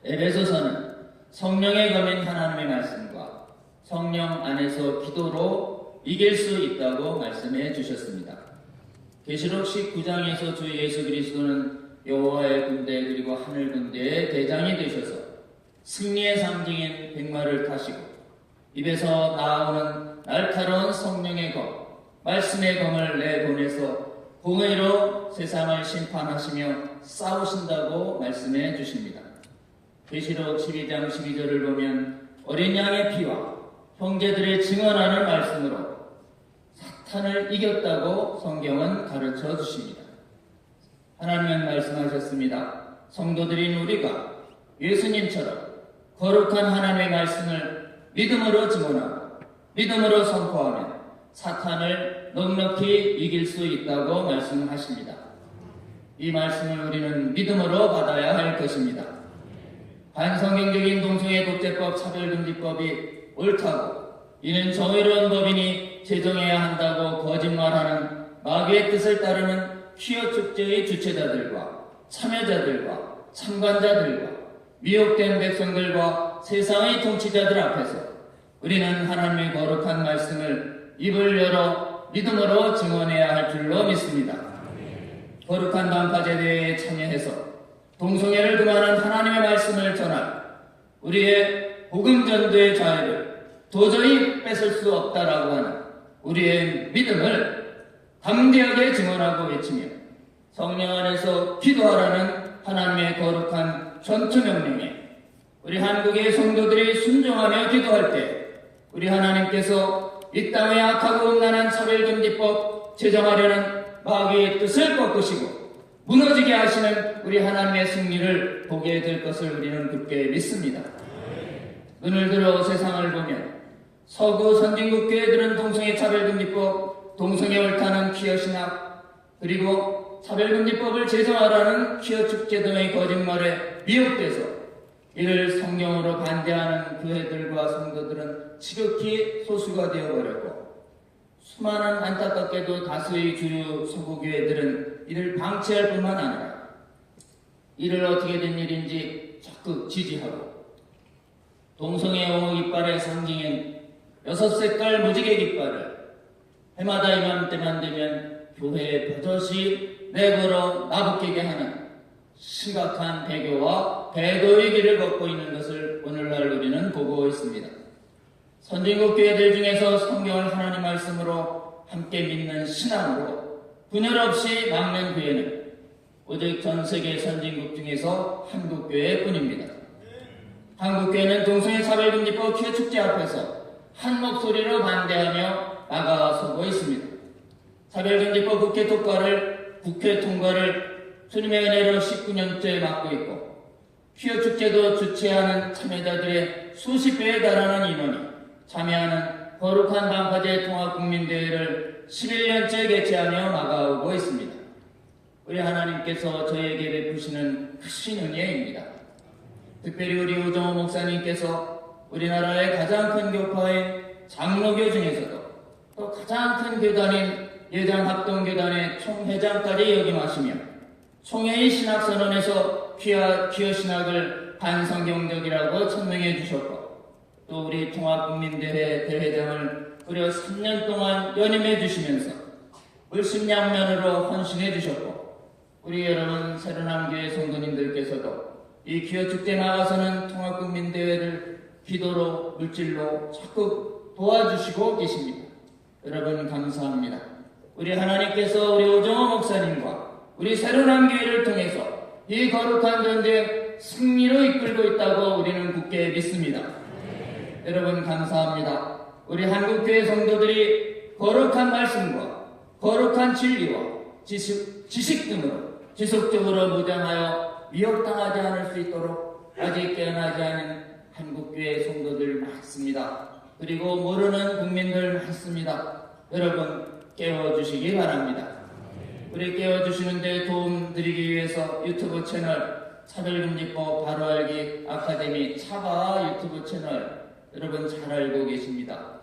에베소서는 성령의 검인 하나님의 말씀과 성령 안에서 기도로 이길 수 있다고 말씀해 주셨습니다. 계시록 19장에서 주 예수 그리스도는 여호와의 군대 그리고 하늘 군대의 대장이 되셔서 승리의 상징인 백마를 타시고 입에서 나오는 날카로운 성령의 검, 말씀의 검을 내보내서 공의로 세상을 심판하시며 싸우신다고 말씀해 주십니다. 계시록 12장 12절을 보면 어린 양의 피와 형제들의 증언하는 말씀으로 사탄을 이겼다고 성경은 가르쳐 주십니다. 하나님은 말씀하셨습니다. 성도들인 우리가 예수님처럼 거룩한 하나님의 말씀을 믿음으로 증언하고 믿음으로 선포하면 사탄을 넉넉히 이길 수 있다고 말씀하십니다. 이 말씀을 우리는 믿음으로 받아야 할 것입니다. 반성경적인 동성애 독재법 차별금지법이 옳다고 이는 정의로운 법이니 제정해야 한다고 거짓말하는 마귀의 뜻을 따르는 퀴어 축제의 주최자들과 참여자들과 참관자들과 미혹된 백성들과 세상의 통치자들 앞에서 우리는 하나님의 거룩한 말씀을 입을 열어 믿음으로 증언해야 할 줄로 믿습니다. 거룩한 반파제대에 참여해서 동성애를 금하는 하나님의 말씀을 전할 우리의 복음전도의 자유를 도저히 뺏을 수 없다라고 하는 우리의 믿음을 담대하게 증언하고 외치며 성령 안에서 기도하라는 하나님의 거룩한 전투명령에 우리 한국의 성도들이 순종하며 기도할 때 우리 하나님께서 이 땅의 악하고 음란한 차별금지법 제정하려는 마귀의 뜻을 꺾으시고 무너지게 하시는 우리 하나님의 승리를 보게 될 것을 우리는 굳게 믿습니다. 눈을 들어 세상을 보면 서구 선진국 교회들은 동성애 차별금지법, 동성애 옳다는 퀴어 신학, 그리고 차별금지법을 제정하라는 퀴어 축제 등의 거짓말에 미혹돼서 이를 성경으로 반대하는 교회들과 성도들은 지극히 소수가 되어버렸고 수많은 안타깝게도 다수의 주요 서구교회들은 이를 방치할 뿐만 아니라 이를 어떻게 된 일인지 적극 지지하고 동성애 옹호 깃발의 상징인 6색깔 무지개 깃발을 해마다 이맘때만 되면 교회에 버젓이 내걸어 나부끼게 하는 심각한 배교와 배도의 길을 걷고 있는 것을 오늘날 우리는 보고 있습니다. 선진국 교회들 중에서 성경을 하나님 말씀으로 함께 믿는 신앙으로 분열 없이 막는 교회는 오직 전 세계 선진국 중에서 한국교회뿐입니다. 한국교회는 동성애 차별금지법 퀴어 축제 앞에서 한 목소리로 반대하며 나가서고 있습니다. 차별금지법 국회 통과를 주님의 은혜로 19년째 맡고 있고 퀴어 축제도 주최하는 참여자들의 수십 배에 달하는 인원이 참여하는 거룩한 방파제 통합국민대회를 11년째 개최하며 나가오고 있습니다. 우리 하나님께서 저에게 베푸시는 크신 은혜입니다. 특별히 우리 오정호 목사님께서 우리나라의 가장 큰 교파인 장로교 중에서도 또 가장 큰 교단인 예장합동교단의 총회장까지 역임하시며 총회의 신학선언에서 퀴어 신학을 반성경적이라고 천명해 주셨고 또 우리 통합국민대회 대회장을 무려 3년 동안 연임해 주시면서 물심양면으로 헌신해 주셨고 우리 여러분 새로남교회 성도님들께서도 이 퀴어 축제 나가서는 통합국민대회를 기도로 물질로 적극 도와주시고 계십니다. 여러분 감사합니다. 우리 하나님께서 우리 오정호 목사님과 우리 새로남교회를 통해서 이 거룩한 전쟁 승리로 이끌고 있다고 우리는 굳게 믿습니다. 여러분 감사합니다. 우리 한국교회 성도들이 거룩한 말씀과 거룩한 진리와 지식 등으로 지속적으로 무장하여 위협당하지 않을 수 있도록 아직 깨어나지 않은 한국교회 성도들 많습니다. 그리고 모르는 국민들 많습니다. 여러분 깨워주시기 바랍니다. 우리 깨워주시는데 도움드리기 위해서 유튜브 채널 차별금지법 바로알기 아카데미 차바 유튜브 채널 여러분 잘 알고 계십니다.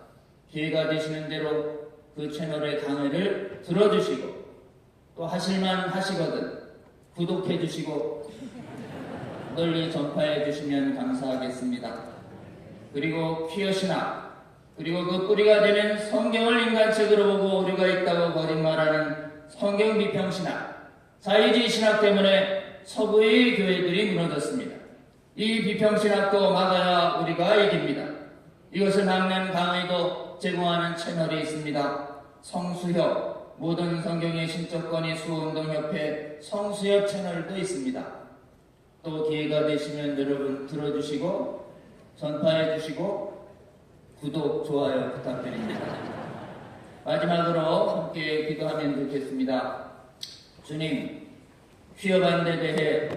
기회가 되시는 대로 그 채널의 강의를 들어주시고 또 하실만 하시거든 구독해 주시고 널리 전파해 주시면 감사하겠습니다. 그리고 퀴어 신학 그리고 그 뿌리가 되는 성경을 인간책으로 보고 오류가 있다고 거짓말하는 성경 비평 신학 자유주의 신학 때문에 서구의 교회들이 무너졌습니다. 이 비평 신학도 막아야 우리가 이깁니다. 이것을 막는 강의도 제공하는 채널이 있습니다. 성수협 모든 성경의 신적 권위 수운동협회 성수협 채널도 있습니다. 또 기회가 되시면 여러분 들어주시고 전파해 주시고 구독, 좋아요 부탁드립니다. 마지막으로 함께 기도하면 좋겠습니다. 주님, 퀴어 반대 대회,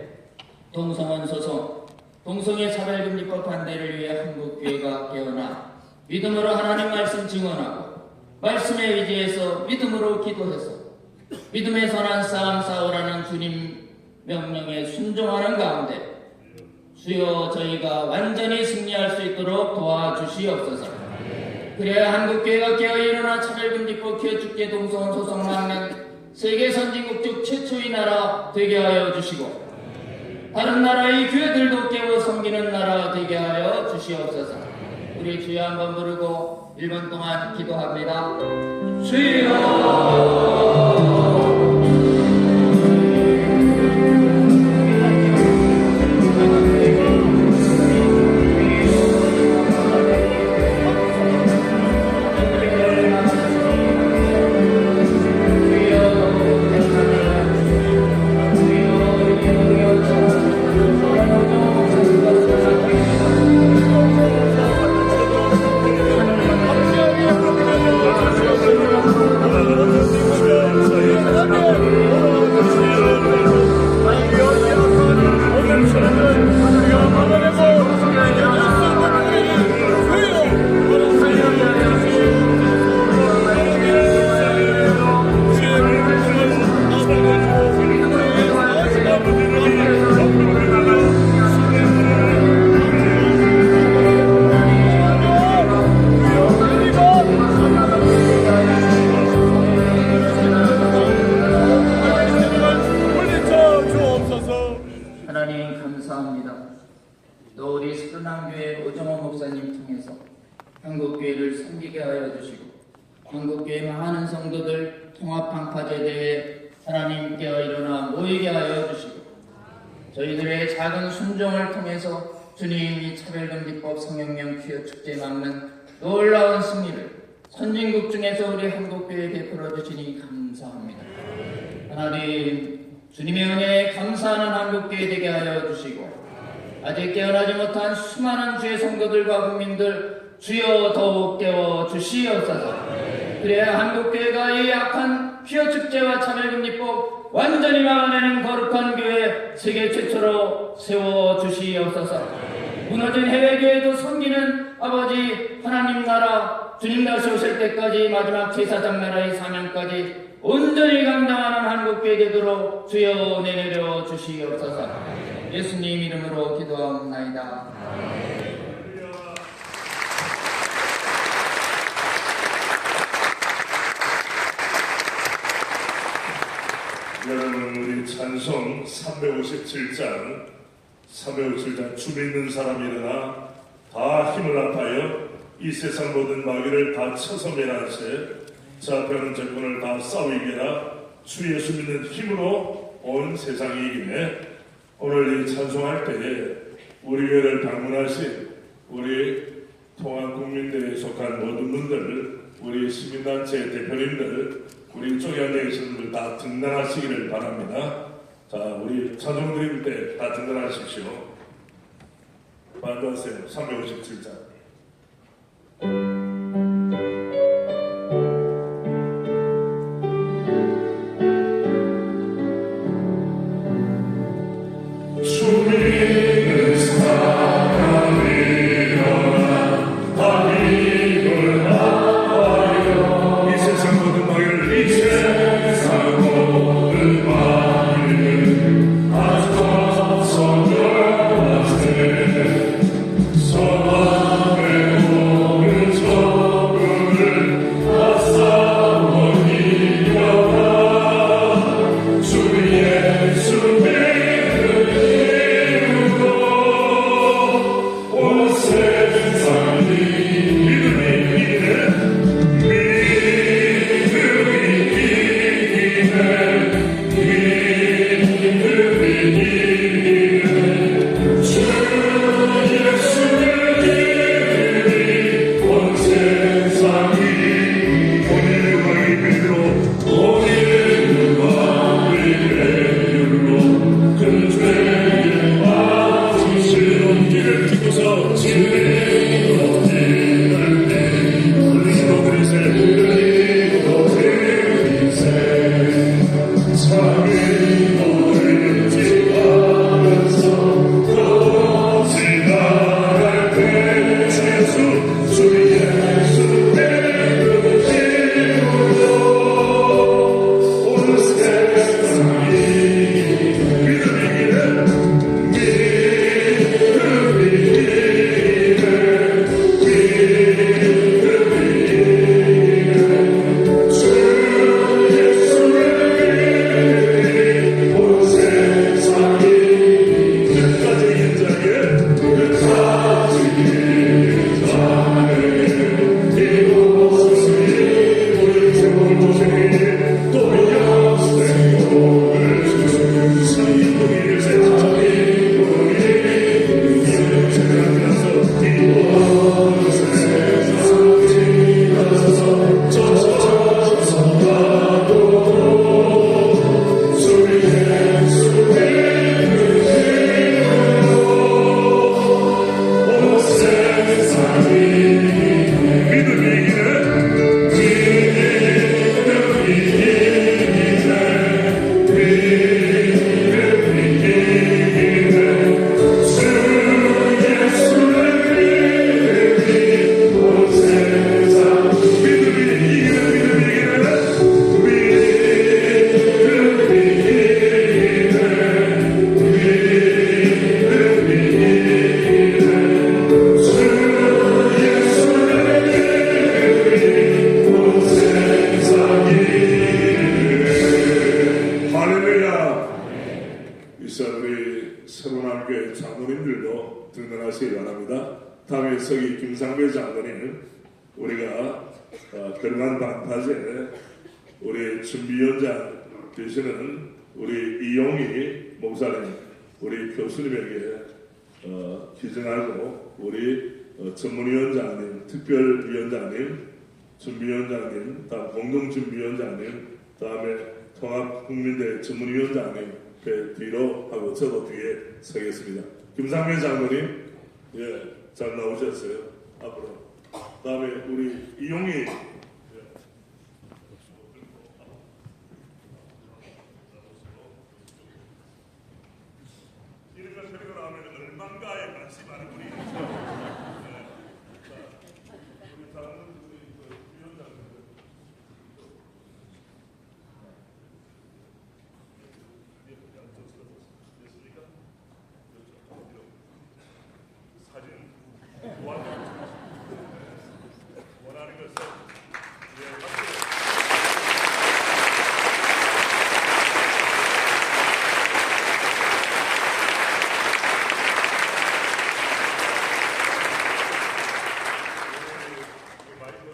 동성원 소송, 동성애 차별금지법 반대를 위해 한국교회가 깨어나 믿음으로 하나님 말씀 증언하고 말씀에 의지해서 믿음으로 기도해서 믿음의 선한 싸움 싸우라는 주님 명령에 순종하는 가운데 주여 저희가 완전히 승리할 수 있도록 도와주시옵소서. 그래야 한국교회가 깨어 일어나 차별금지법 퀴어 축제 동성원 소송 막는 세계 선진국 중 최초의 나라 되게 하여 주시고 다른 나라의 교회들도 깨워 섬기는 나라 되게 하여 주시옵소서. 우리 주여 한번 부르고 1분 동안 기도합니다. 주여 하나님 감사합니다. 또 우리 새로남교회 오정호 목사님 통해서 한국교회를 섬기게 하여 주시고 한국교회 많은 성도들 통합방파제대회 하나님 깨어 일어나 모이게 하여 주시고 저희들의 작은 순종을 통해서 주님이 차별금지법 성경령 퀴어 축제 막는 놀라운 승리를 선진국 중에서 우리 한국교회에 베풀어 주시니 감사합니다. 하나님 주님의 은혜에 감사하는 한국교회 되게 하여 주시고 아직 깨어나지 못한 수많은 주의 성도들과 국민들 주여 더욱 깨워 주시옵소서. 그래야 한국교회가 이 약한 퀴어 축제와 차별금지법 완전히 막아내는 거룩한 교회 세계 최초로 세워주시옵소서. 무너진 해외교회도 섬기는 아버지 하나님 나라 주님 다시 오실 때까지 마지막 제사장 나라의 사명까지 온전히 감당하는 한국교회 되도록 주여 내내려 주시옵소서. 예수님 이름으로 기도하옵나이다. 여러분, 우리 찬송 357장 춤 있는 사람이 일어나 다 힘을 합하여 이 세상 모든 마귀를 다 쳐서 멸하세 자편한 적군을 다 싸워 이겨라 주 예수 믿는 힘으로 온 세상이 이기네. 오늘 이 찬송할 때에 우리 교회를 방문하신 우리 통합국민대회에 속한 모든 분들, 우리 시민단체 대표님들, 우리 이쪽에 앉아계신 분들 다 등단하시기를 바랍니다. 자, 우리 찬송 드릴 때 다 등단하십시오. 반도하세요. 357장. 등단하시기 바랍니다. 다음에 서기 김상배 장로님, 우리가 건강 반파제 우리 준비위원장 되시는 우리 이용희 목사님, 우리 교수님에게 기증하고 우리 전문위원장님, 특별위원장님, 준비위원장님, 다음 공동준비위원장님, 다음에 통합국민대 전문위원장님 그 뒤로 하고 저도 뒤에 서겠습니다. 김상배 장로님, 예, 잘 나오셨어요. 앞으로. 다음에 우리 이용희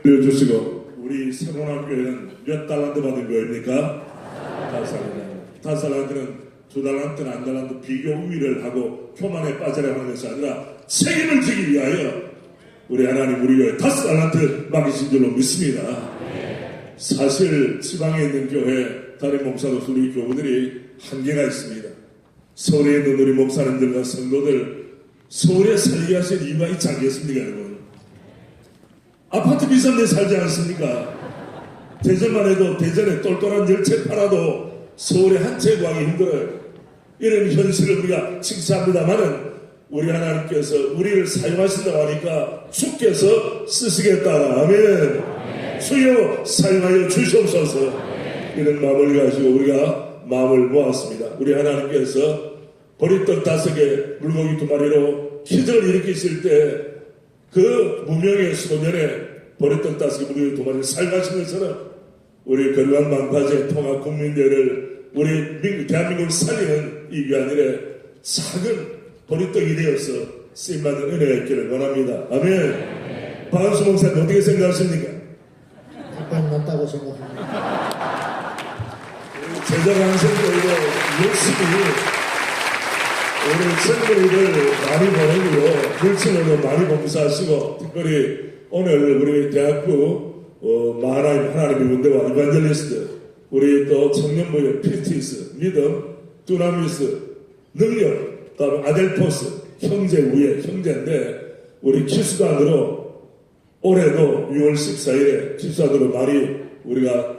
알려주시고 우리 세문학교에는 몇 달란트 받은 거입니까? 5달란트. 5달란트는 2달란트는 안 달란트 비교 우위를 하고 교만에 빠져야 하는 것이 아니라 책임을 지기 위하여 우리 하나님 우리 교회 5달란트 맡기신 줄로 믿습니다. 사실 지방에 있는 교회 다른 목사로서 우리 교우들이 한계가 있습니다. 서울에 있는 우리 목사님들과 성도들 서울에 살게 하신 이유가 있지 않겠습니까 여러분? 아파트 비싼데 살지 않습니까? 대전만 해도 대전에 똘똘한 열채 팔아도 서울에 한 채 구하기 힘들어요. 이런 현실을 우리가 칭찬합니다만은 우리 하나님께서 우리를 사용하신다고 하니까 주께서 쓰시겠다. 아멘. 주여 사용하여 주시옵소서. 이런 마음을 가지고 우리가 마음을 모았습니다. 우리 하나님께서 보리떡 5개 물고기 2마리로 기적을 일으키실 때 그 무명의 소년에 보리떡 5개 물고기 2마리를 사용하신 것처럼 우리 건강 만파제 통합 국민대회를 우리 대한민국을 살리는 이 귀한 일에 작은 보리떡이 되어서 쓰임받는 은혜가 있기를 원합니다. 아멘. 박한수 목사님 어떻게 생각하십니까? 답변 맞다고 생각합니다. 제자강생들도 열심히 우리 친구들 많이 보내고요. 물친으로 많이 봉사하시고 특별히 오늘 우리 대학부 하나님의 군대와 이반젤리스트 우리 또 청년부의 피티스 믿음 두나미스 능력 다음에 아델포스 형제 위에 형제인데 우리 기수단으로 올해도 6월 14일에 기수단으로 많이 우리가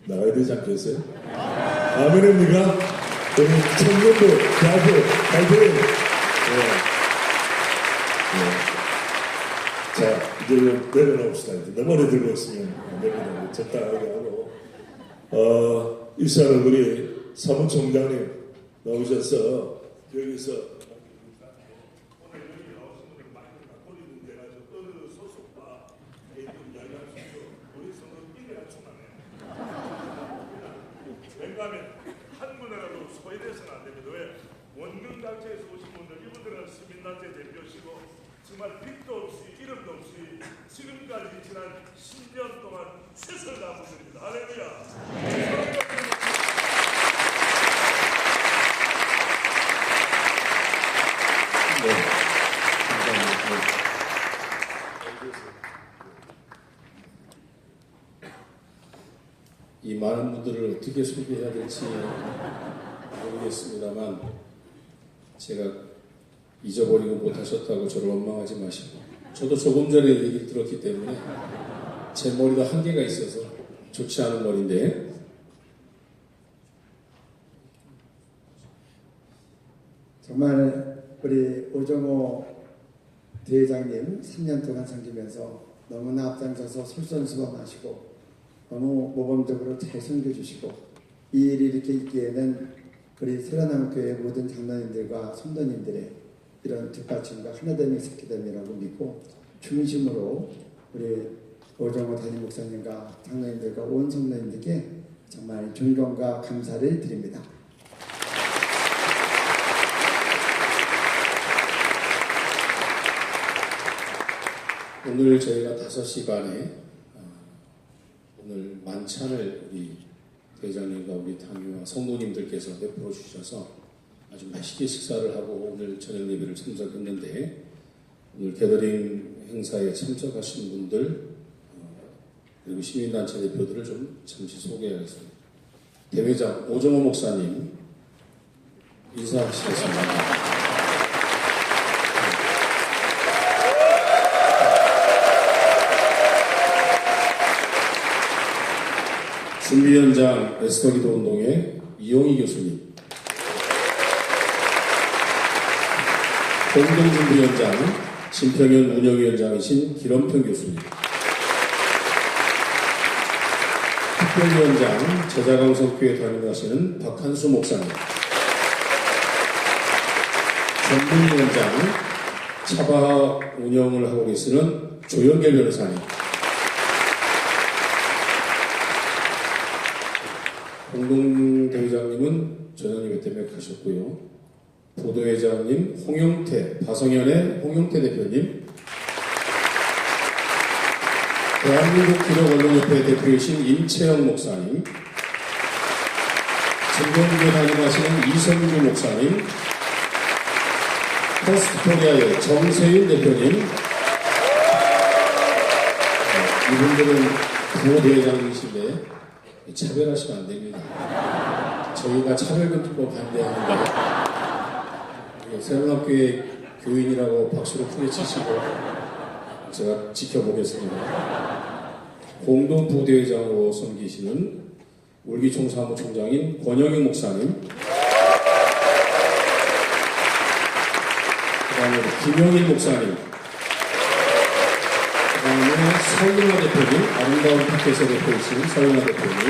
나가야 되지 않겠어요? 아멘입니까? 우리 청년부 대학부 발표를 자 이제 내려놓읍시다. 이제 머리 들고 있으면 내려놓고 적당하게 하고 이 시간은 우리 사무총장님 나오셔서 여기서 오늘 여기 나오신 분들 마이크를 갖고 있는 데가 어느 소속과 개인적으로 이야기할 수 있고 우리 성도 인내가 충만해요. 왜냐하면 한 분이라도 소외돼서는 안 됩니다. 왜? 원근 단체에서 오신 분들 이분들은 시민단체 대표시고 정말 빛도 없이 이름도 없이 지금까지 지난 10년 동안 최선을 다한 분들입니다. 할렐루야. 이 많은 분들을 어떻게 소개해야 될지 모르겠습니다만 제가 잊어버리고 못하셨다고 저를 원망하지 마시고 저도 조금 전에 얘기를 들었기 때문에 제 머리도 한계가 있어서 좋지 않은 머리인데 정말 우리 오정호 대회장님 3년 동안 섬기면서 너무나 앞장서서 솔선수범하시고 너무 모범적으로 잘 섬겨주시고 이 일이 이렇게 있기에는 우리 새로남교회 모든 장로님들과 성도님들의 이런 뒷받침과 하나됨이 있었기 때문이라고 믿고 중심으로 우리 오정호 담임 목사님과 장로님들과 온 성도님들께 정말 존경과 감사를 드립니다. 오늘 저희가 5시 반에 오늘 만찬을 우리 대장님과 우리 당회와 성도님들께서 베풀어 주셔서 아주 맛있게 식사를 하고 오늘 저녁 예배를 참석했는데 오늘 게더링 행사에 참석하신 분들 그리고 시민단체 대표들을 좀 잠시 소개하겠습니다. 대회장 오정호 목사님 인사하시겠습니다. 준비위원장 에스터기도 운동회 이용희 교수님, 공동준비위원장 진평현 운영위원장이신 기런평 교수님, 특별위원장 제자강성교회 담임하시는 박한수 목사님, 전문위원장 차박 운영을 하고 계시는 조영길 변호사님, 공동대회장님은 전현희 때문에 가셨고요. 부도회장님 홍영태, 바성현의 홍영태 대표님, 대한민국 기독언론협회 대표이신 임채영 목사님, 진경교 담임하시는 이성주 목사님, 퍼스트코리아의 정세윤 대표님, 이분들은 부대회장이신데 차별하시면 안 됩니다. 저희가 차별금지법 반대하는데 세운학교의 교인이라고 박수를 크게 치시고 제가 지켜보겠습니다. 공동부대회장으로 섬기시는 울기총 사무총장인 권영익 목사님, 그 다음에 김영일 목사님, 그 다음에 서윤아 대표님, 아름다운 피켓의 대표이신 서윤아 대표님,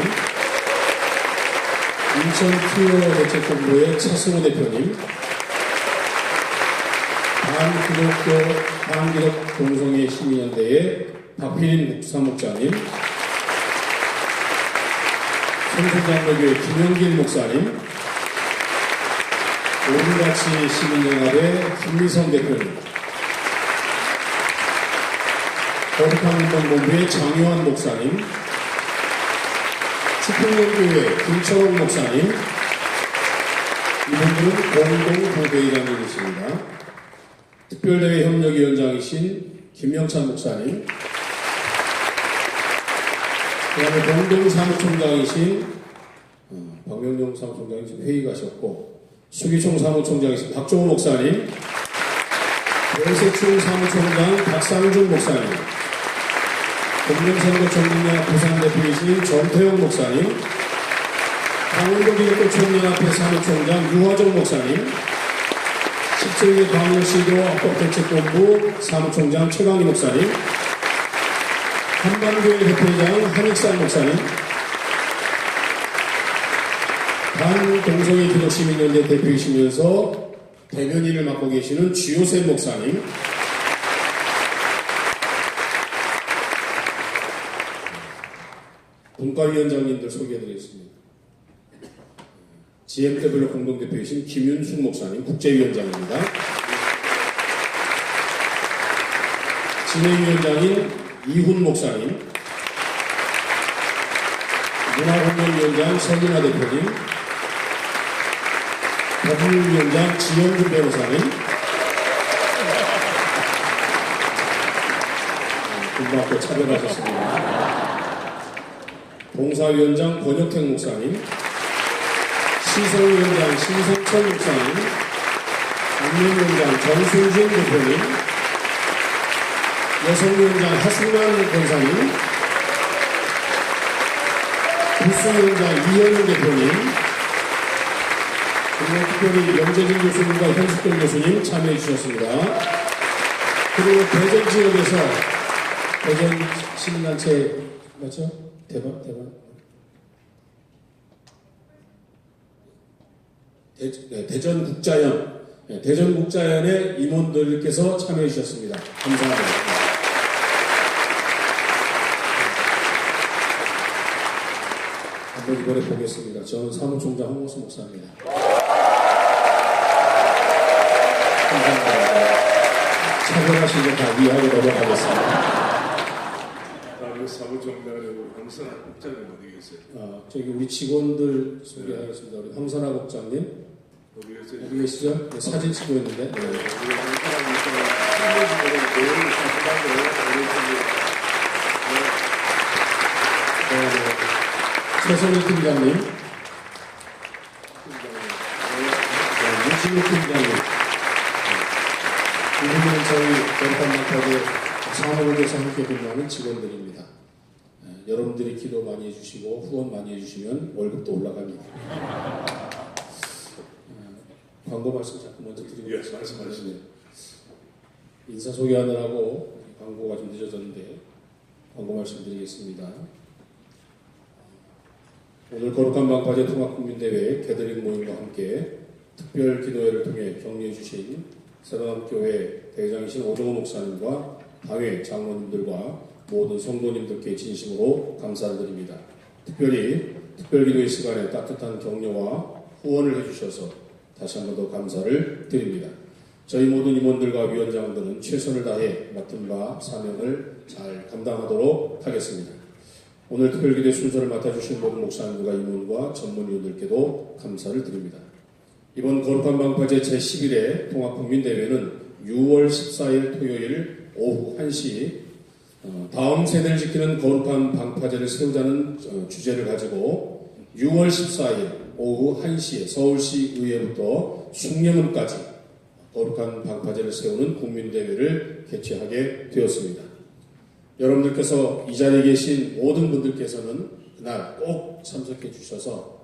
인천 큐어 대책본부의 차승호 대표님, 한기독 동성애 시민연대의 박필인 목사목장님, 성수장로교회 김영길 목사님, 오른가치 시민연합의 김미성 대표님, 거룩한운동본부의 장요한 목사님, 축복령교회 김철옥 목사님, 이분들은 공동부대회장님이십니다. 특별대회 협력위원장이신 김영찬 목사님, 그 다음에 공동사무총장이신 박명용 사무총장이 지금 회의 가셨고, 수기총 사무총장이신 박종호 목사님, 대세총 사무총장 박상준 목사님, 공동선거 전문연합 부산대표이신 전태영 목사님, 강원도기독교총연합회 사무총장 유화정 목사님, 17개 광역시도 합법대책본부 사무총장 최강희 목사님, 한반교회 대표장 한익산 목사님, 반동성애 기독시민연대 대표이시면서 대변인을 맡고 계시는 주요셉 목사님, 분과위원장님들 소개해드리겠습니다. GMW 공동대표이신 김윤숙 목사님, 국제위원장입니다. 진행위원장인 이훈 목사님, 문화공연위원장 서윤아 대표님, 법률위원장 지영준 변호사님, 금방또 차별하셨습니다. 봉사위원장 권혁택 목사님, 시설위원장 신석천 목사님, 안면위원장 정순진 대표님, 여성위원장 하승만 권사님, 부수위원장 이현웅 대표님, 그리고 특별히 영재진 교수님과 현숙경 교수님 참여해 주셨습니다. 그리고 대전 지역에서 대전 시민단체 맞죠? 대박 대전 국자연, 대전 국자연의 임원들께서 참여해 주셨습니다. 감사합니다. 한번 이번에 보겠습니다. 저는 사무총장 홍호수 목사입니다. 감사합니다. 차별하신 거 다 이해하고 넘어가겠습니다. 다음에 사무총장으로 황선아 국장님 어디 계세요? 저기 우리 직원들 소개하겠습니다. 우리 황선아 국장님 어디 계세요? 어디 계시죠? 네, 사진 찍고 있는데. 네. 우리 황선아 국장님 내일 최선희 팀장님, 유진우 팀장님, 이분은 저희 거룩한마을의 사무국에서 함께 근무하는 직원들입니다. 여러분들이 기도 많이 해주시고 후원 많이 해주시면 월급도 올라갑니다. 광고 말씀 자꾸 먼저 드리겠습니다. 예, 말씀하시죠. 인사 소개하느라고 광고가 좀 늦어졌는데 광고 말씀드리겠습니다. 오늘 거룩한 방파제 통합국민대회 개드링 모임과 함께 특별 기도회를 통해 격려해 주신 새로남교회 대장이신 오정호 목사님과 당회 장로님들과 모든 성도님들께 진심으로 감사를 드립니다. 특별히 특별기도의 시간에 따뜻한 격려와 후원을 해주셔서 다시 한 번 더 감사를 드립니다. 저희 모든 임원들과 위원장들은 최선을 다해 맡은 바 사명을 잘 감당하도록 하겠습니다. 오늘 특별기도의 순서를 맡아주신 모든 목사님들과 임원과 전문위원들께도 감사를 드립니다. 이번 거룩한 방파제 제11회 통합국민대회는 6월 14일 토요일 오후 1시 다음 세대를 지키는 거룩한 방파제를 세우자는 주제를 가지고 6월 14일 오후 1시에 서울시 의회부터 숭례문까지 거룩한 방파제를 세우는 국민대회를 개최하게 되었습니다. 여러분들께서 이 자리에 계신 모든 분들께서는 그날 꼭 참석해 주셔서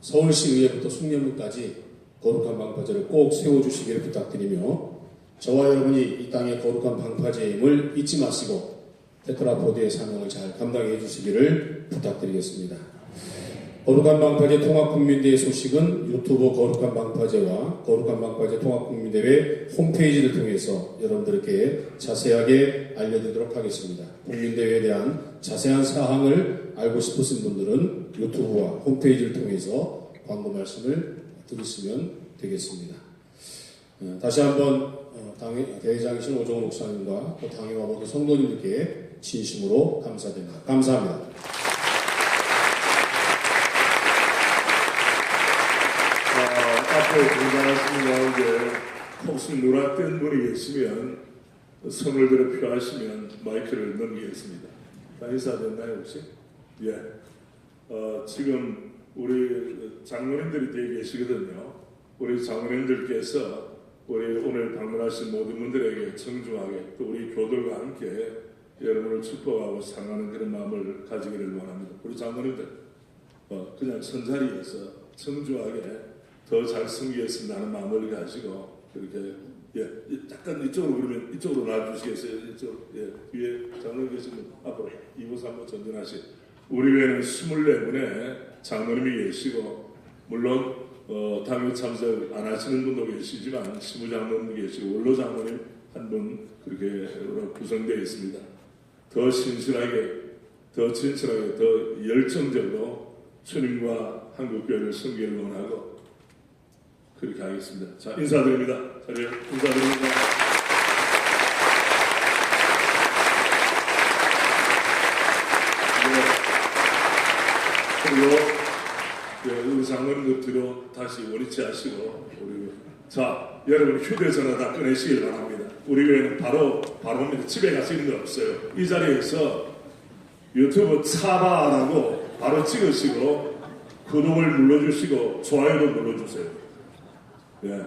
서울시 의회부터 숭례문까지 거룩한 방파제를 꼭 세워주시기를 부탁드리며 저와 여러분이 이 땅의 거룩한 방파제임을 잊지 마시고 테트라포드의 사명을 잘 감당해 주시기를 부탁드리겠습니다. 거룩한 방파제 통합국민대회 소식은 유튜브 거룩한 방파제와 거룩한 방파제 통합국민대회 홈페이지를 통해서 여러분들께 자세하게 알려드리도록 하겠습니다. 국민대회에 대한 자세한 사항을 알고 싶으신 분들은 유튜브와 홈페이지를 통해서 광고 말씀을 들으시면 되겠습니다. 다시 한번 대회장이신 오정호 목사님과 또 당회와 모든 성도님들께 진심으로 감사드립니다. 감사합니다. 앞에 등장하신 가운데 혹시 누락된 분이 계시면 손을 들어 필요하시면 마이크를 넘기겠습니다. 다 인사됐나요 혹시? 예. 지금 우리 장로님들이 되어 계시거든요. 우리 장로님들께서 우리 오늘 방문하신 모든 분들에게 정중하게 또 우리 교들과 함께 여러분을 축복하고 사랑하는 그런 마음을 가지기를 원합니다. 우리 장로님들 그냥 선자리에서 정중하게 더 잘 섬기겠습니다 하는 마음을 가지고 그렇게 약간 이쪽으로 그러면 이쪽으로 놔주시겠어요? 이쪽 위에 장로님 계시면 앞으로 2부 3부 전진하시. 우리 교회는 24분의 장로님이 계시고 물론 당일 참석 안 하시는 분도 계시지만 시무장로님 계시고 원로 장로님 한 분 그렇게 구성되어 있습니다. 더 신실하게 더 진실하게 더 열정적으로 주님과 한국교회를 섬기기를 원하고 그렇게 하겠습니다. 자, 인사드립니다. 자리에 인사드립니다. 그리고 우리 장로님들 뒤로 다시 원위치 하시고 자, 여러분 휴대전화 다 꺼내시길 바랍니다. 우리 교회는 바로입니다. 집에 가시는 거 없어요. 이 자리에서 유튜브 차바라고 바로 찍으시고 구독을 눌러주시고 좋아요도 눌러주세요. 예,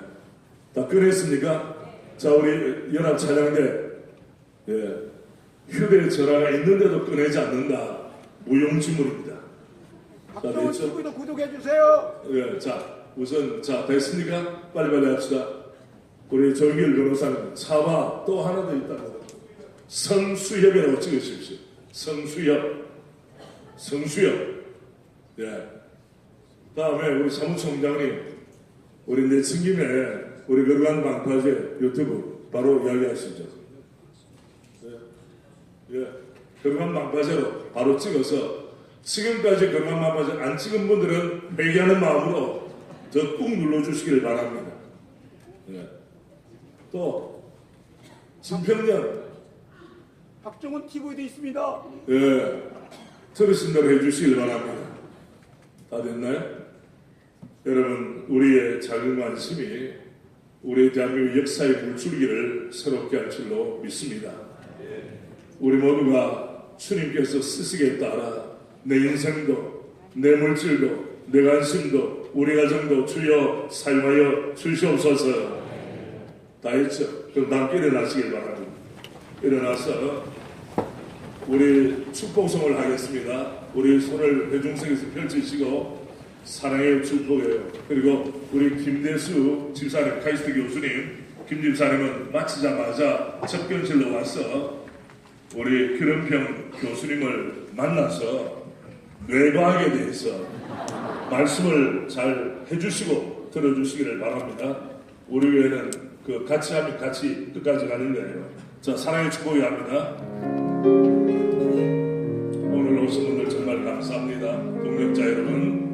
다 꺼냈습니까? 자, 우리 연합 찬양대 휴대전화가 있는데도 꺼내지 않는다. 무용지물입니다. 박정훈 TV도 구독해주세요. 예, 자, 우선 됐습니까? 빨리빨리 합시다. 우리 정길 변호사님 차마 또 하나 더 있다고 성수협이라고 찍으십시오. 성수협. 예. 다음에 우리 사무총장님 우리 내친 김에 우리 거룩한 방파제 유튜브 바로 이야기하시죠. 예. 거룩한 방파제로 바로 찍어서 지금까지 거룩한 방파제 안 찍은 분들은 회개하는 마음으로 더 꾹 눌러주시길 바랍니다. 예. 또 진평년 박정훈 TV도 있습니다. 예. 들으신 대로 해주시길 바랍니다. 다 됐나요? 여러분, 우리의 작은 관심이 우리 대한민국 역사의 물줄기를 새롭게 할 줄로 믿습니다. 우리 모두가 주님께서 쓰시기에 따라 내 인생도 내 물질도 내 관심도 우리 가정도 주여 사용하여 주시옵소서. 다 했죠? 그럼 함께 일어나시길 바랍니다. 일어나서 우리 축복성을 하겠습니다. 우리 손을 대중석에서 펼치시고 사랑해요, 축복해요. 그리고 우리 김대수 집사님, 카이스트 교수님, 김 집사님은 마치자마자 접견실로 와서 우리 기름평 교수님을 만나서 뇌과학에 대해서 말씀을 잘 해주시고 들어주시기를 바랍니다. 우리 교회는 같이 하면 같이 끝까지 가는 거예요. 자, 사랑의 축복이 합니다. 오늘 오신 분들 정말 감사합니다. 동역자 여러분.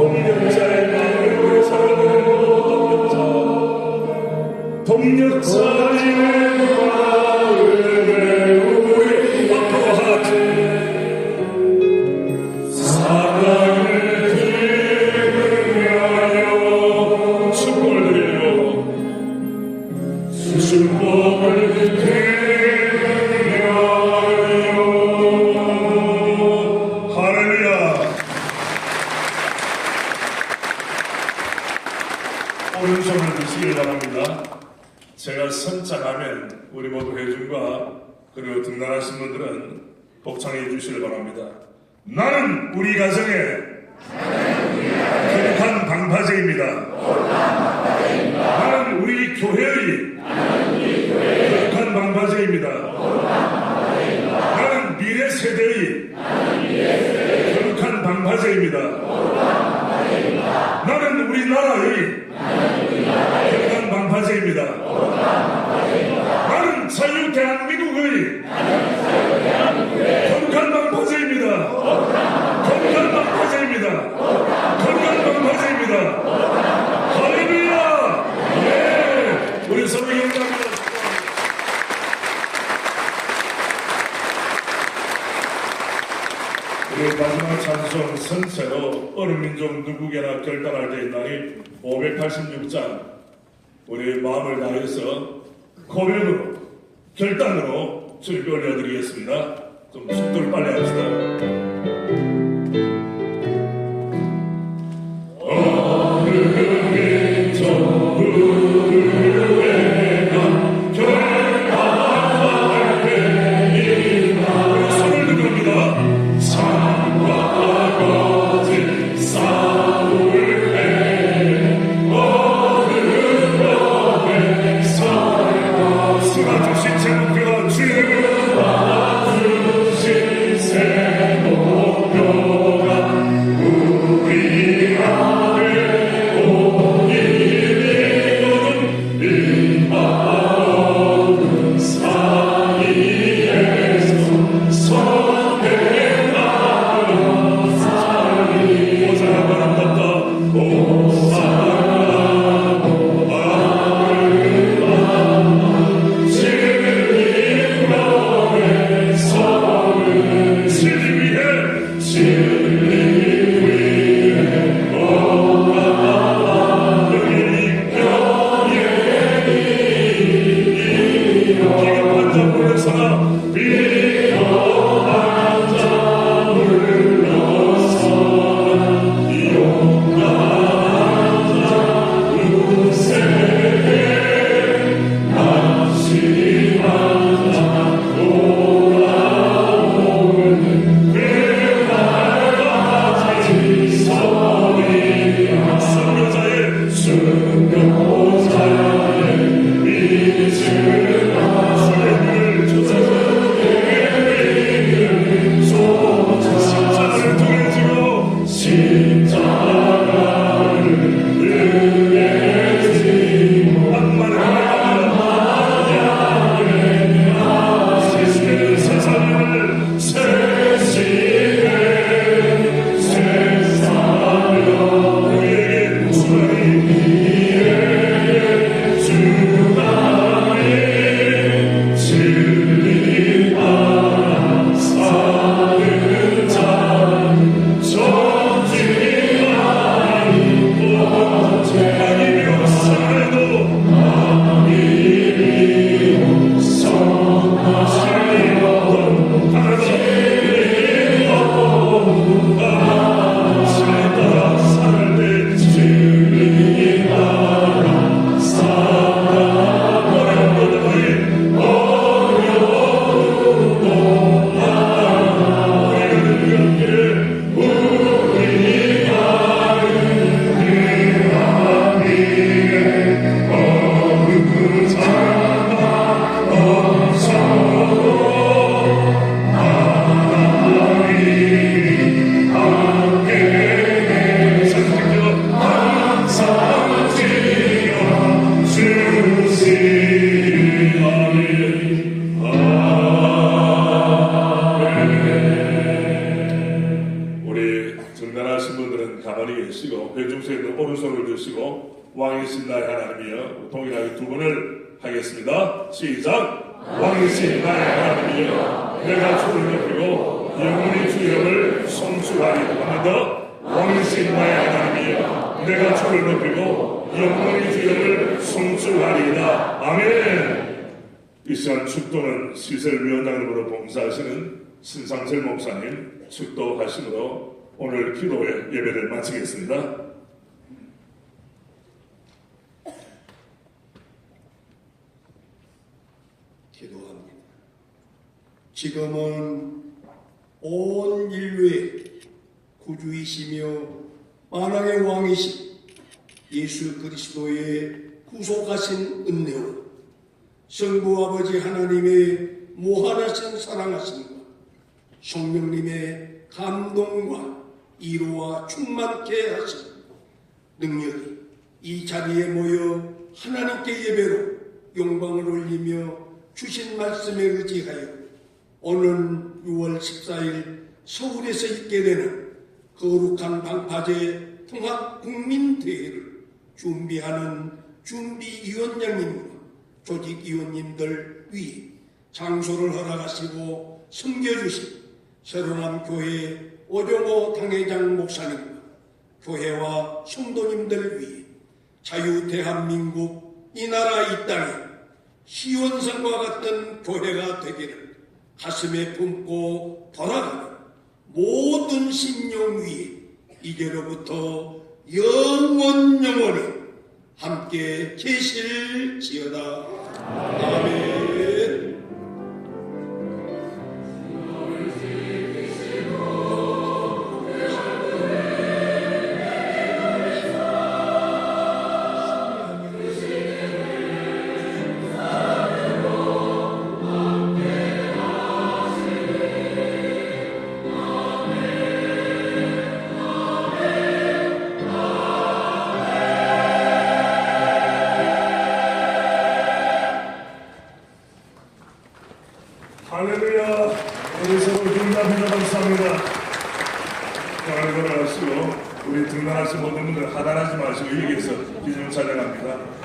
동역자의 마음을 사랑하는 동역자의 마음을 우리 아파하지 사랑을 드리며 축복을 드리며 축복을 드리며 할렐루야. 오른손을 드시길 바랍니다. 제가 선창하면 우리 모두 회중과 그리고 등단하신 분들은 복창해 주시길 바랍니다. 나는 우리 가정의 거룩한 방파제입니다. 나는 우리 교회의 거룩한 방파제입니다. 나는 미래 세대의 거룩한 방파제입니다. 나는 우리나라의 거룩한 방파제입니다. 나는 자유 대한민국의 거룩한 방파제입니다. 거룩한 방파제입니다. 거룩한 방파제입니다. 할렐루야. 네, 우리 서로 영광합니다. 우리 마지막 찬송 선체로 어느 민족 누구에게나 결단할 때의 날이 586장 우리의 마음을 다해서 고백으로 결단으로 주님께 올려드리겠습니다. 좀 속도를 빨리 합시다. 어느 민족 누구에게나 결단할 때의 날 우리 손을 들어옵니다. 삶과 거짓 싸움을 해 어느 벽에 살고 수가 주신 제목표가 주가 주신 새 목표 일어나신 분들은 가만히 계시고 회중석에 있는 오른손을 드시고 왕이신 나의 하나님이여 동일하게 두 번을 하겠습니다. 시작! 왕이신 나의 하나님이여 내가 주를 높이고 영원히 주 이름을 송축하리이다. 한 번 더. 왕이신 나의 하나님이여 내가 주를 높이고 영원히 주 이름을 송축하리이다. 아멘. 이 시간 축도는 시설위원장으로 봉사하시는 신상철 목사님 축도하심으로 오늘 기도회 예배를 마치겠습니다. 기도합니다. 지금은 온 인류의 구주이시며 만왕의 왕이신 예수 그리스도의 구속하신 은혜와 성부 아버지 하나님의 무한하신 사랑하심과 성령님의 감동과 이로와 충만케 하신 능력이 이 자리에 모여 하나님께 예배로 영광을 올리며 주신 말씀에 의지하여 오는 6월 14일 서울에서 있게 되는 거룩한 방파제 통합국민대회를 준비하는 준비위원장님과 조직위원님들 위해 장소를 허락하시고 섬겨주신 새로남 교회 오종호 당회장 목사님과 교회와 성도님들 위해 자유 대한민국 이 나라 이 땅에 시원성과 같은 교회가 되기를 가슴에 품고 돌아가는 모든 심령 위에 이제로부터 영원히 함께 계실지어다. 아멘. 할렐루야. 우리 서로 등단해서 감사합니다. 오늘 걸어가시고 우리 등단하신 모든 분들 하단하지 마시고 여기에서 기념 촬영합니다.